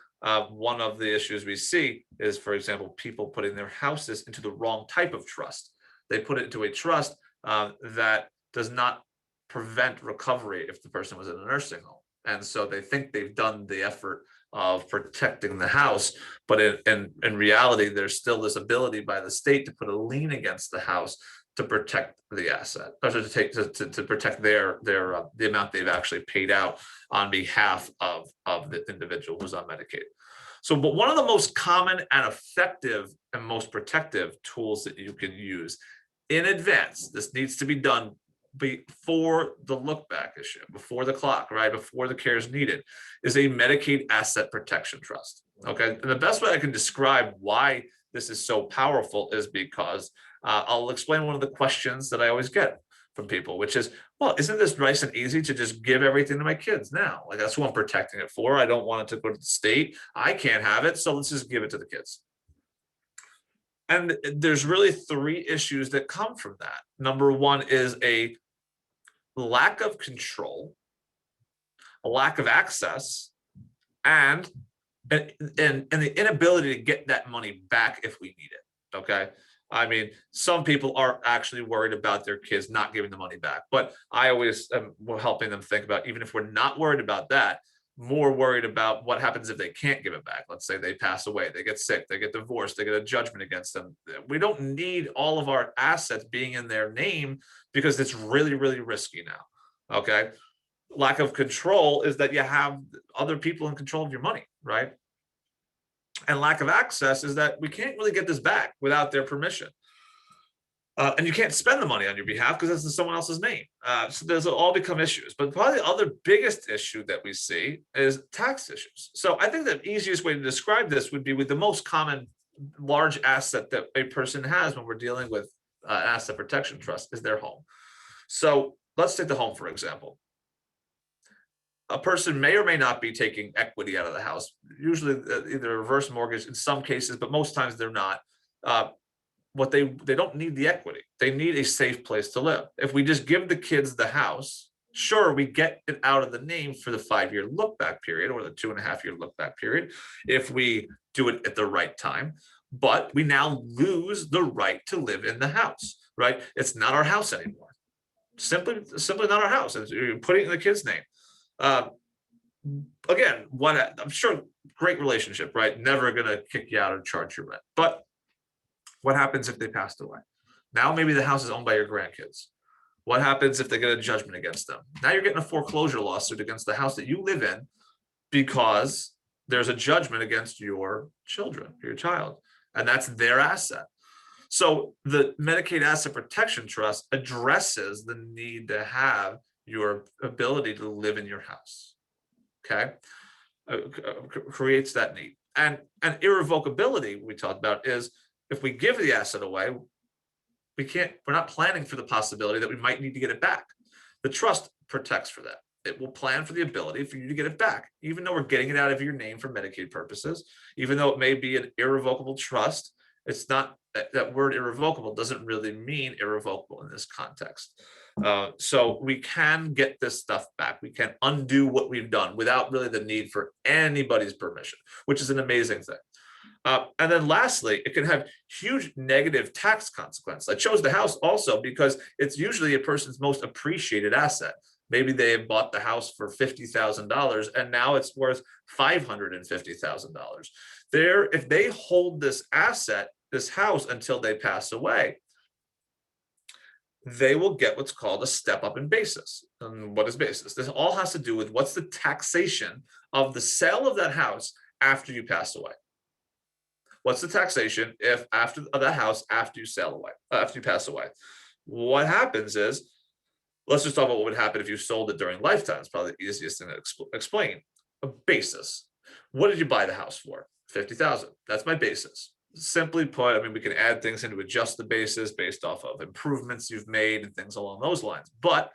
One of the issues we see is, for example, people putting their houses into the wrong type of trust. They put it into a trust that does not prevent recovery if the person was in a nursing home. And so they think they've done the effort of protecting the house, but in reality, there's still this ability by the state to put a lien against the house to protect the asset, or to protect the amount they've actually paid out on behalf of the individual who's on Medicaid. So, but one of the most common and effective and most protective tools that you can use in advance, this needs to be done before the look back issue, before the clock, right? Before the care is needed, is a Medicaid asset protection trust. Okay. And the best way I can describe why this is so powerful is because I'll explain one of the questions that I always get from people, which is, well, isn't this nice and easy to just give everything to my kids now? Like, that's who I'm protecting it for. I don't want it to go to the state. I can't have it. So let's just give it to the kids. And there's really three issues that come from that. Number one is a lack of control, a lack of access, and the inability to get that money back if we need it. Okay. I mean, some people are actually worried about their kids not giving the money back, but I always am helping them think about, even if we're not worried about that, more worried about what happens if they can't give it back. Let's say they pass away, they get sick, they get divorced, they get a judgment against them. We don't need all of our assets being in their name, because it's really, really risky now. Okay. Lack of control is that you have other people in control of your money, right? And lack of access is that we can't really get this back without their permission. And you can't spend the money on your behalf because it's in someone else's name. So those will all become issues. But probably the other biggest issue that we see is tax issues. So I think the easiest way to describe this would be with the most common large asset that a person has when we're dealing with asset protection trust is their home. So let's take the home, for example. A person may or may not be taking equity out of the house, usually either a reverse mortgage in some cases, but most times they're not. What they don't need the equity. They need a safe place to live. If we just give the kids the house, sure, we get it out of the name for the 5-year look back period or the 2.5-year look back period, if we do it at the right time, but we now lose the right to live in the house, right? It's not our house anymore. Simply not our house. You're putting it in the kid's name. Again, I'm sure great relationship, right? Never gonna kick you out or charge you rent. But what happens if they passed away? Now maybe the house is owned by your grandkids. What happens if they get a judgment against them? Now you're getting a foreclosure lawsuit against the house that you live in because there's a judgment against your children, your child, and that's their asset. So the Medicaid Asset Protection Trust addresses the need to have your ability to live in your house. Okay. Creates that need. And irrevocability we talked about is, if we give the asset away, we're not planning for the possibility that we might need to get it back. The trust protects for that. It will plan for the ability for you to get it back, even though we're getting it out of your name for Medicaid purposes, even though it may be an irrevocable trust. It's not, that word irrevocable doesn't really mean irrevocable in this context. So we can get this stuff back. We can undo what we've done without really the need for anybody's permission, which is an amazing thing. And then lastly, it can have huge negative tax consequences. I chose the house also because it's usually a person's most appreciated asset. Maybe they bought the house for $50,000 and now it's worth $550,000. If they hold this asset, this house, until they pass away, they will get what's called a step up in basis. And what is basis? This all has to do with what's the taxation of the sale of that house after you pass away. What's the taxation if after of that house after you sell away, after you pass away? What happens is, let's just talk about what would happen if you sold it during lifetime. It's probably the easiest thing to explain. A basis. What did you buy the house for? 50,000. That's my basis. Simply put, I mean, we can add things in to adjust the basis based off of improvements you've made and things along those lines. But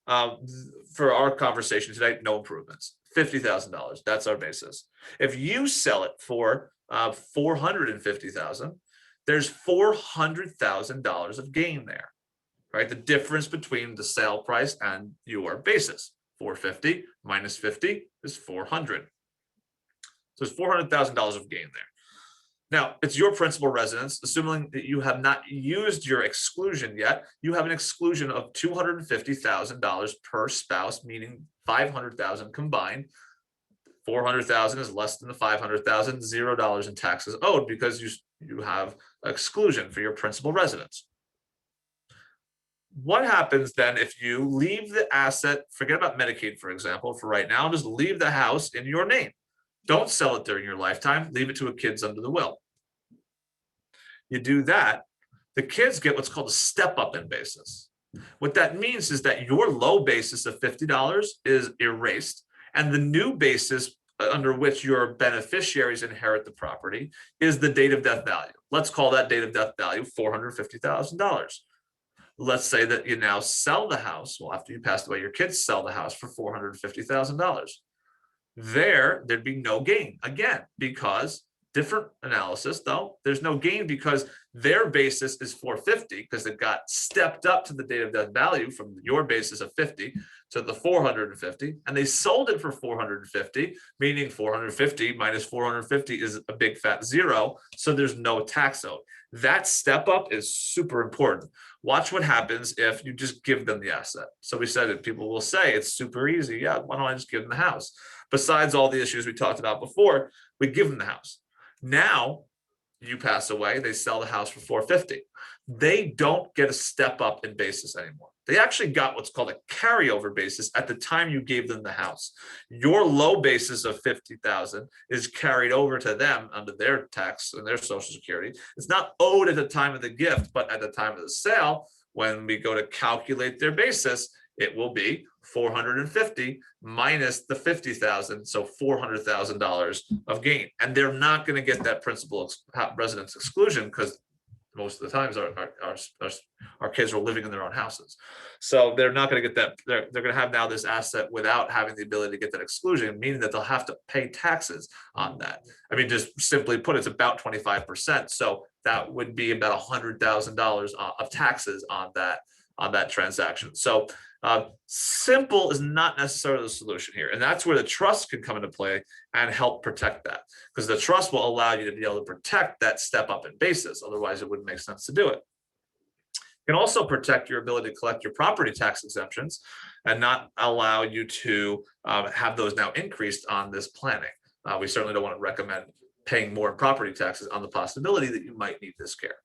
for our conversation today, no improvements. $50,000. That's our basis. If you sell it for $450,000, there's $400,000 of gain there, right? The difference between the sale price and your basis. 450 minus 50 is 400. So there's $400,000 of gain there. Now, it's your principal residence, assuming that you have not used your exclusion yet. You have an exclusion of $250,000 per spouse, meaning $500,000 combined. $400,000 is less than the $500,000, $0 in taxes owed because you have exclusion for your principal residence. What happens then if you leave the asset, forget about Medicaid, for example, for right now, just leave the house in your name. Don't sell it during your lifetime, leave it to a kids under the will. You do that, the kids get what's called a step up in basis. What that means is that your low basis of $50 is erased, and the new basis under which your beneficiaries inherit the property is the date of death value. Let's call that date of death value $450,000. Let's say that you now sell the house. Well, after you passed away, your kids sell the house for $450,000. There'd be no gain again, because different analysis though, there's no gain because their basis is 450 because it got stepped up to the date of death value from your basis of 50 to the 450, and they sold it for 450, meaning 450 minus 450 is a big fat zero, so there's no tax owed. That step up is super important. Watch what happens if you just give them the asset. So we said it, people will say it's super easy. Yeah, why don't I just give them the house? Besides all the issues we talked about before, we give them the house. Now you pass away, they sell the house for 450. They don't get a step up in basis anymore. They actually got what's called a carryover basis at the time you gave them the house. Your low basis of 50,000 is carried over to them under their tax and their Social Security. It's not owed at the time of the gift, but at the time of the sale, when we go to calculate their basis, it will be 450 minus the 50,000, so $400,000 of gain. And they're not going to get that principal residence exclusion because most of the times our kids are living in their own houses. So they're not going to get that. They're going to have now this asset without having the ability to get that exclusion, meaning that they'll have to pay taxes on that. I mean, just simply put, it's about 25%. So that would be about $100,000 of taxes on that transaction. So simple is not necessarily the solution here. And that's where the trust can come into play and help protect that, because the trust will allow you to be able to protect that step up in basis. Otherwise, it wouldn't make sense to do it. It can also protect your ability to collect your property tax exemptions and not allow you to have those now increased on this planning. We certainly don't want to recommend paying more in property taxes on the possibility that you might need this care.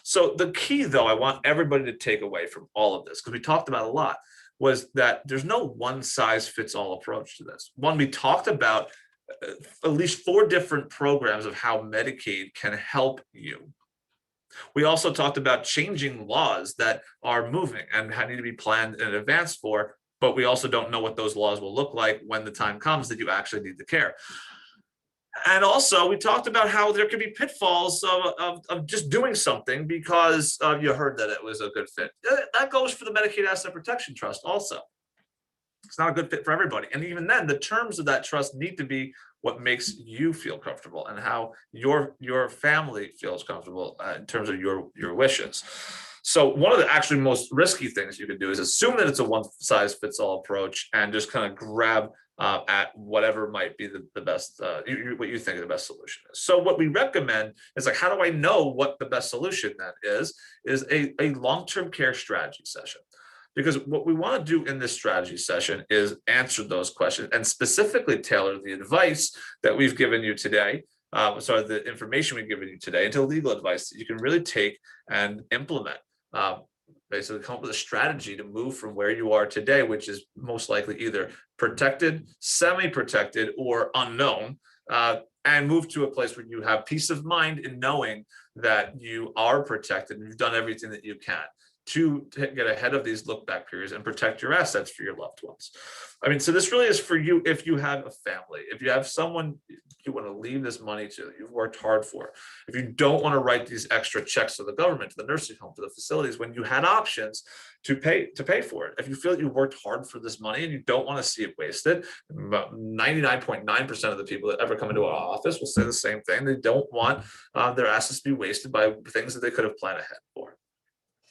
So the key, though, I want everybody to take away from all of this, because we talked about a lot, was that there's no one size fits all approach to this. One, we talked about at least 4 different programs of how Medicaid can help you. We also talked about changing laws that are moving and need to be planned in advance for, but we also don't know what those laws will look like when the time comes that you actually need the care. And also, we talked about how there could be pitfalls of just doing something because you heard that it was a good fit. That goes for the Medicaid Asset Protection Trust also. It's not a good fit for everybody. And even then, the terms of that trust need to be what makes you feel comfortable and how your family feels comfortable in terms of your wishes. So one of the actually most risky things you could do is assume that it's a one size fits all approach and just kind of grab at whatever might be the best, what you think the best solution is. So what we recommend is, like, how do I know what the best solution then is a long-term care strategy session. Because what we want to do in this strategy session is answer those questions and specifically tailor the advice that we've given you today. Sorry, the information we've given you today into legal advice that you can really take and implement. Basically come up with a strategy to move from where you are today, which is most likely either protected, semi-protected, or unknown, and move to a place where you have peace of mind in knowing that you are protected and you've done everything that you can to get ahead of these look back periods and protect your assets for your loved ones. I mean, so this really is for you if you have a family, if you have someone you want to leave this money to that you've worked hard for, if you don't want to write these extra checks to the government, to the nursing home, to the facilities, when you had options to pay for it. If you feel that you worked hard for this money and you don't want to see it wasted, about 99.9% of the people that ever come into our office will say the same thing. They don't want their assets to be wasted by things that they could have planned ahead for.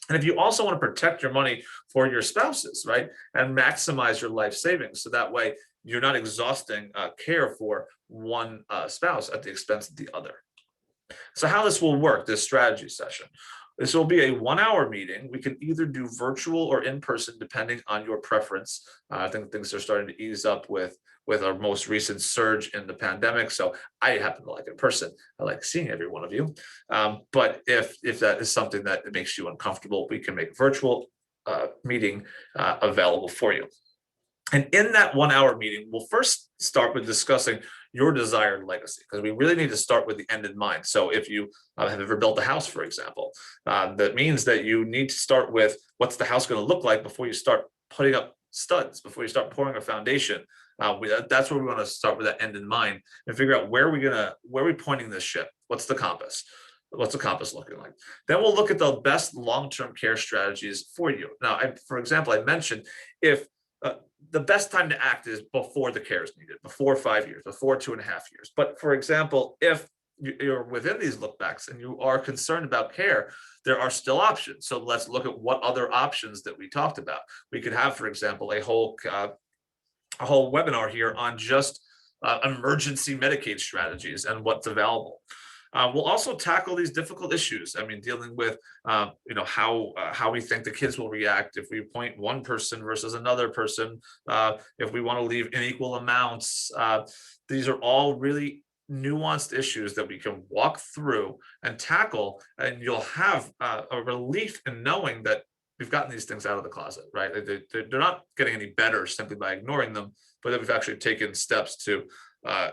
And if you also want to protect your money for your spouses, right, and maximize your life savings, so that way you're not exhausting care for one spouse at the expense of the other. So how this will work, this strategy session, this will be a 1-hour meeting. We can either do virtual or in person, depending on your preference. I think things are starting to ease up with our most recent surge in the pandemic. So I happen to like in person. I like seeing every one of you. But if that is something that makes you uncomfortable, we can make a virtual meeting available for you. And in that 1-hour meeting, we'll first start with discussing your desired legacy, because we really need to start with the end in mind. So if you have ever built a house, for example, that means that you need to start with what's the house going to look like before you start putting up studs, before you start pouring a foundation. That's where we want to start with that end in mind and figure out where are we pointing this ship? What's the compass? What's the compass looking like? Then we'll look at the best long-term care strategies for you. Now, for example, I mentioned if the best time to act is before the care is needed, before 5 years, before 2.5 years. But for example, if you're within these lookbacks and you are concerned about care, there are still options. So let's look at what other options that we talked about. We could have, for example, a whole webinar here on just emergency Medicaid strategies and what's available. We'll also tackle these difficult issues. I mean, dealing with, how we think the kids will react if we appoint one person versus another person, if we want to leave unequal amounts. These are all really nuanced issues that we can walk through and tackle, and you'll have a relief in knowing that we've gotten these things out of the closet, right? They're not getting any better simply by ignoring them, but that we've actually taken steps to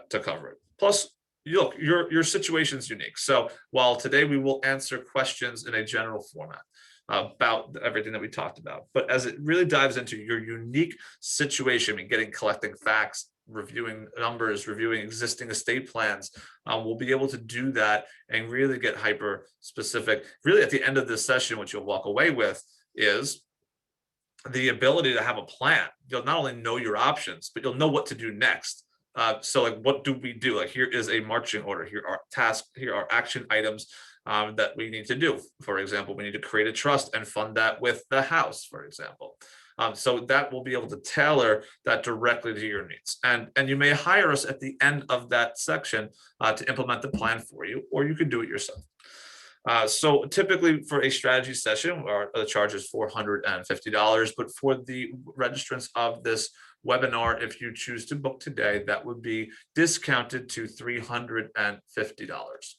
cover it. Plus, look, your situation's unique. So while today we will answer questions in a general format about everything that we talked about, but as it really dives into your unique situation, I mean, collecting facts, reviewing numbers, reviewing existing estate plans, we'll be able to do that and really get hyper specific. Really, at the end of this session, what you'll walk away with is the ability to have a plan. You'll not only know your options, but you'll know what to do next. So like, what do we do? Like, here is a marching order. Here are tasks. Here are action items that we need to do. For example, we need to create a trust and fund that with the house, for example. So that will be able to tailor that directly to your needs. And you may hire us at the end of that section to implement the plan for you, or you could do it yourself. So typically for a strategy session, the charge is $450, but for the registrants of this webinar, if you choose to book today, that would be discounted to $350.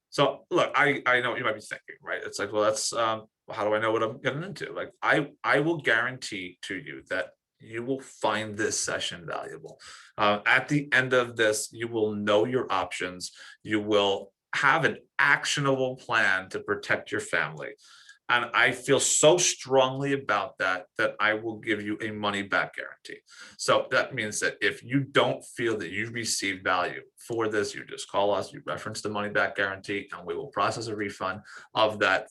So look, I know what you might be thinking, right? It's like, well, that's how do I know what I'm getting into? Like, I will guarantee to you that you will find this session valuable. At the end of this, you will know your options. You will have an actionable plan to protect your family. And I feel so strongly about that I will give you a money back guarantee. So that means that if you don't feel that you receive value for this, you just call us, you reference the money back guarantee, and we will process a refund of that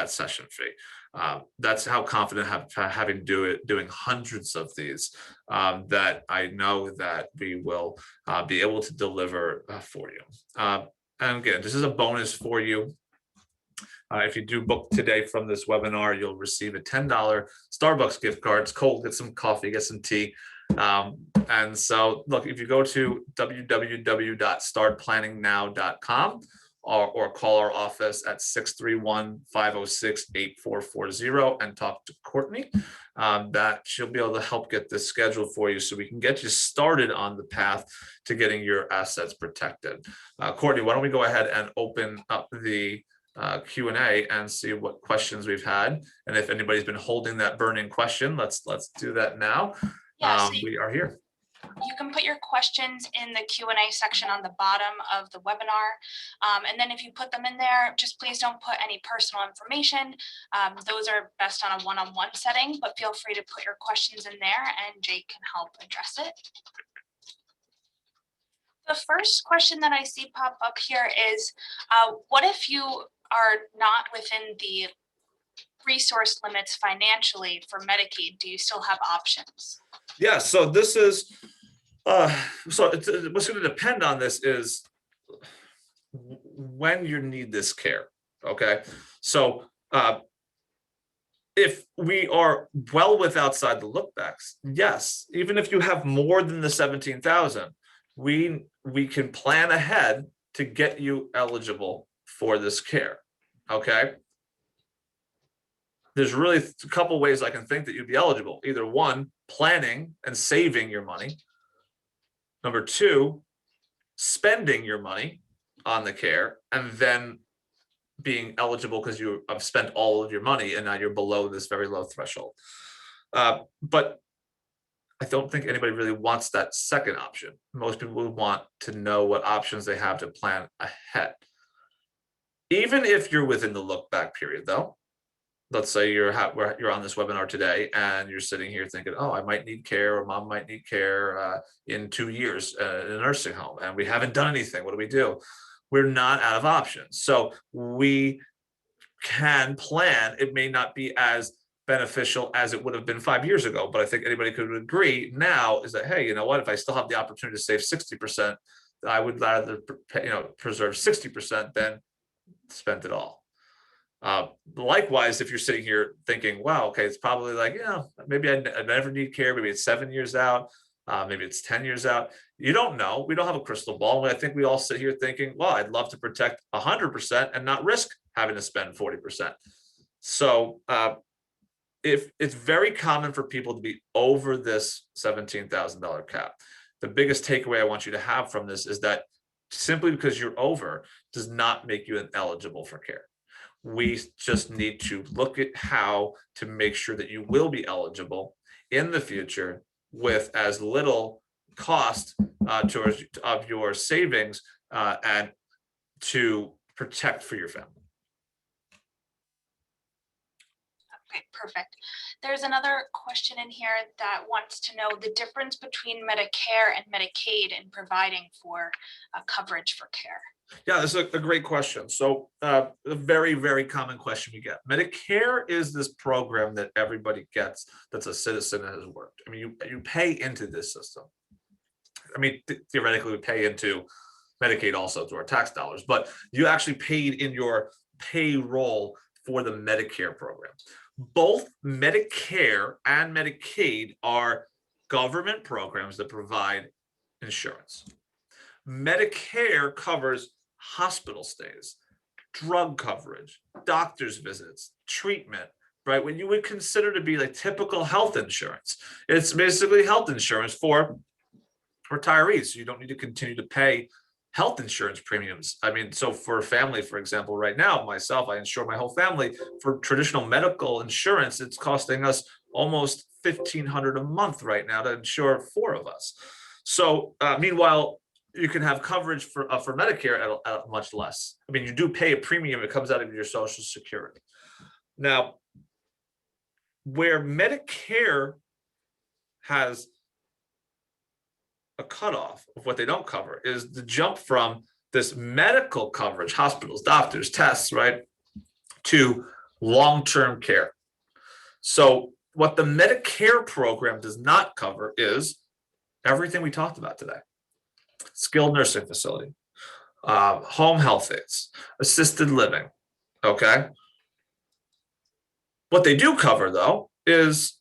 session fee. That's how confident having doing hundreds of these that I know that we will be able to deliver for you. And again, this is a bonus for you. If you do book today from this webinar, you'll receive a $10 Starbucks gift card. It's cold, get some coffee, get some tea. And so look, if you go to www.startplanningnow.com, or call our office at 631-506-8440 and talk to Courtney. That she'll be able to help get this scheduled for you so we can get you started on the path to getting your assets protected. Courtney, why don't we go ahead and open up the Q&A and see what questions we've had, and if anybody's been holding that burning question, let's do that now.
Yeah, so
We are here.
you can put your questions in the Q&A section on the bottom of the webinar. And then if you put them in there, just please don't put any personal information. Those are best on a one-on-one setting, but feel free to put your questions in there and Jake can help address it. The first question that I see pop up here is, what if you are not within the resource limits financially for Medicaid? Do you still have options?
Yeah, so this is, what's going to depend on this is when you need this care, okay? So if we are well outside the lookbacks, yes, even if you have more than the 17,000, we can plan ahead to get you eligible for this care, okay? There's really a couple ways I can think that you'd be eligible. Either one, planning and saving your money. Number two, spending your money on the care and then being eligible because you have spent all of your money and now you're below this very low threshold. But I don't think anybody really wants that second option. Most people would want to know what options they have to plan ahead. Even if you're within the look back period though, let's say you're on this webinar today and you're sitting here thinking, oh, I might need care or mom might need care in 2 years in a nursing home and we haven't done anything. What do we do? We're not out of options. So we can plan. It may not be as beneficial as it would have been 5 years ago, but I think anybody could agree now is that, hey, you know what, if I still have the opportunity to save 60%, I would rather preserve 60% than spend it all. Likewise, if you're sitting here thinking, wow, okay, it's probably like, yeah, maybe I never need care, maybe it's 7 years out, maybe it's 10 years out. You don't know. We don't have a crystal ball. I think we all sit here thinking, well, I'd love to protect 100% and not risk having to spend 40%. So if it's very common for people to be over this $17,000 cap, the biggest takeaway I want you to have from this is that simply because you're over does not make you ineligible for care. We just need to look at how to make sure that you will be eligible in the future with as little cost of your savings and to protect for your family.
Okay, perfect. There's another question in here that wants to know the difference between Medicare and Medicaid in providing for coverage for care.
Yeah, this is a great question. So a very, very common question we get. Medicare is this program that everybody gets that's a citizen that has worked. I mean, you pay into this system. I mean, theoretically, we pay into Medicaid also through our tax dollars, but you actually paid in your payroll for the Medicare program. Both Medicare and Medicaid are government programs that provide insurance. Medicare covers hospital stays, drug coverage, doctor's visits, treatment, right? What you would consider to be like typical health insurance. It's basically health insurance for retirees. So you don't need to continue to pay health insurance premiums. I mean, so for a family, for example, right now, myself, I insure my whole family for traditional medical insurance. It's costing us almost $1,500 a month right now to insure 4 of us. So meanwhile, you can have coverage for Medicare at much less. I mean, you do pay a premium. It comes out of your Social Security. Now, where Medicare has a cutoff of what they don't cover is the jump from this medical coverage, hospitals, doctors, tests, right, to long-term care. So what the Medicare program does not cover is everything we talked about today. Skilled nursing facility, home health aides, assisted living, okay? What they do cover, though, is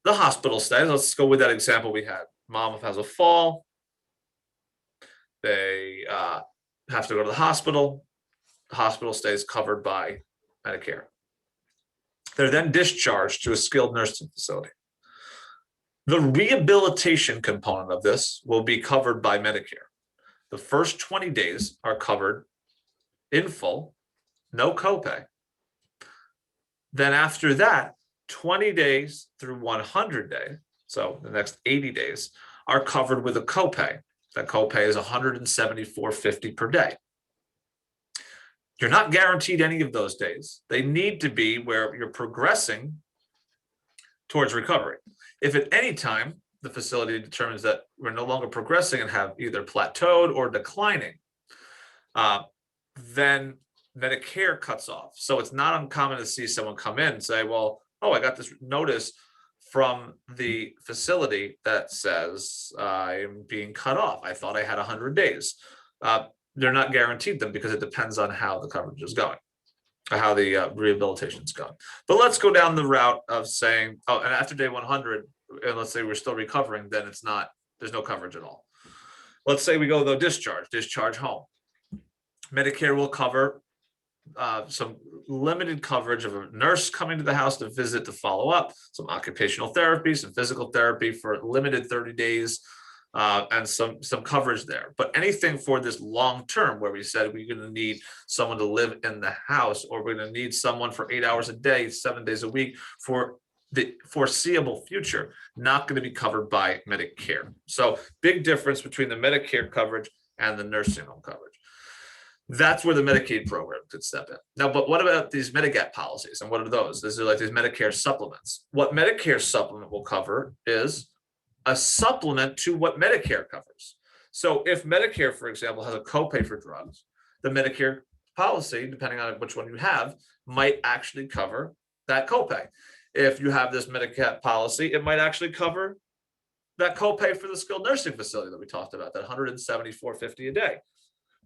the hospital stays. Let's go with that example we had. Mom has a fall. They have to go to the hospital. hospital stays covered by Medicare. They're then discharged to a skilled nursing facility. The rehabilitation component of this will be covered by Medicare. The first 20 days are covered in full, no copay. Then after that, 20 days through 100 days, so the next 80 days, are covered with a copay. That copay is $174.50 per day. You're not guaranteed any of those days. They need to be where you're progressing towards recovery. If at any time the facility determines that we're no longer progressing and have either plateaued or declining, then Medicare cuts off. So it's not uncommon to see someone come in and say, well, oh, I got this notice from the facility that says I'm being cut off. I thought I had 100 days. They're not guaranteed them because it depends on how the coverage is going, or how the rehabilitation is going. But let's go down the route of saying, oh, and after day 100, and let's say we're still recovering, then it's not, there's no coverage at all. Let's say we go though discharge home. Medicare will cover some limited coverage of a nurse coming to the house to visit, to follow up, some occupational therapy, some physical therapy for limited 30 days, and some coverage there. But anything for this long term, where we said we're going to need someone to live in the house, or we're going to need someone for 8 hours a day, 7 days a week for the foreseeable future, not going to be covered by Medicare. So big difference between the Medicare coverage and the nursing home coverage. That's where the Medicaid program could step in. Now, but what about these Medigap policies? And what are those? These are like these Medicare supplements. What Medicare supplement will cover is a supplement to what Medicare covers. So if Medicare, for example, has a copay for drugs, the Medicare policy, depending on which one you have, might actually cover that copay. If you have this Medigap policy, it might actually cover that copay for the skilled nursing facility that we talked about, that $174.50 a day.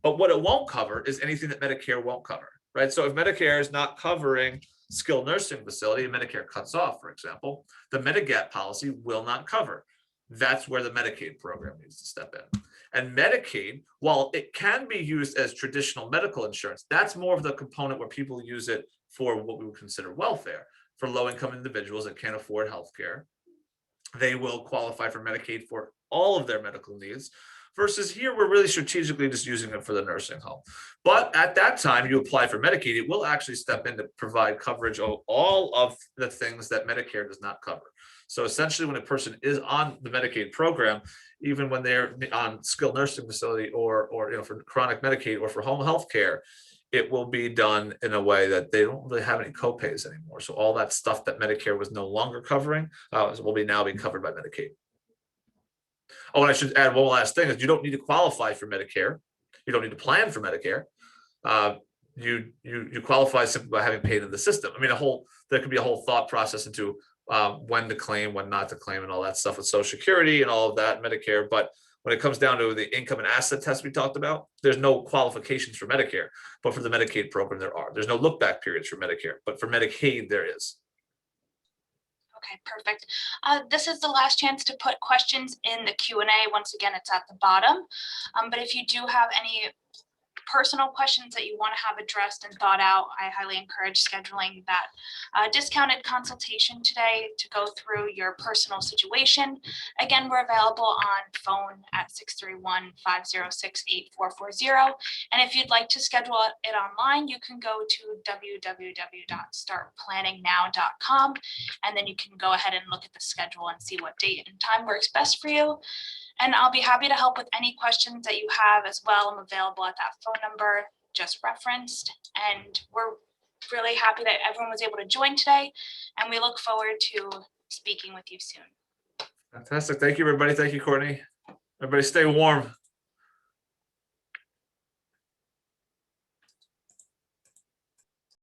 But what it won't cover is anything that Medicare won't cover, right? So if Medicare is not covering skilled nursing facility and Medicare cuts off, for example, the Medigap policy will not cover. That's where the Medicaid program needs to step in. And Medicaid, while it can be used as traditional medical insurance, that's more of the component where people use it for what we would consider welfare. For low-income individuals that can't afford health care, they will qualify for Medicaid for all of their medical needs. Versus here, we're really strategically just using it for the nursing home. But at that time, you apply for Medicaid, it will actually step in to provide coverage of all of the things that Medicare does not cover. So essentially, when a person is on the Medicaid program, even when they're on skilled nursing facility or for chronic Medicaid or for home health care, it will be done in a way that they don't really have any copays anymore. So all that stuff that Medicare was no longer covering will now be covered by Medicaid. Oh, and I should add one last thing is you don't need to qualify for Medicare. You don't need to plan for Medicare. You qualify simply by having paid in the system. I mean, there could be a whole thought process into when to claim, when not to claim, and all that stuff with Social Security and all of that, Medicare. But when it comes down to the income and asset test we talked about, there's no qualifications for Medicare. But for the Medicaid program, there are. There's no look back periods for Medicare, but for Medicaid, there is.
Okay, perfect. This is the last chance to put questions in the Q&A. Once again, it's at the bottom. But if you do have any personal questions that you want to have addressed and thought out, I highly encourage scheduling that discounted consultation today to go through your personal situation. Again, we're available on phone at 631-506-8440. And if you'd like to schedule it online, you can go to www.startplanningnow.com, and then you can go ahead and look at the schedule and see what date and time works best for you. And I'll be happy to help with any questions that you have as well. I'm available at that phone number just referenced. And we're really happy that everyone was able to join today. And we look forward to speaking with you soon.
Fantastic. Thank you, everybody. Thank you, Courtney. Everybody stay warm.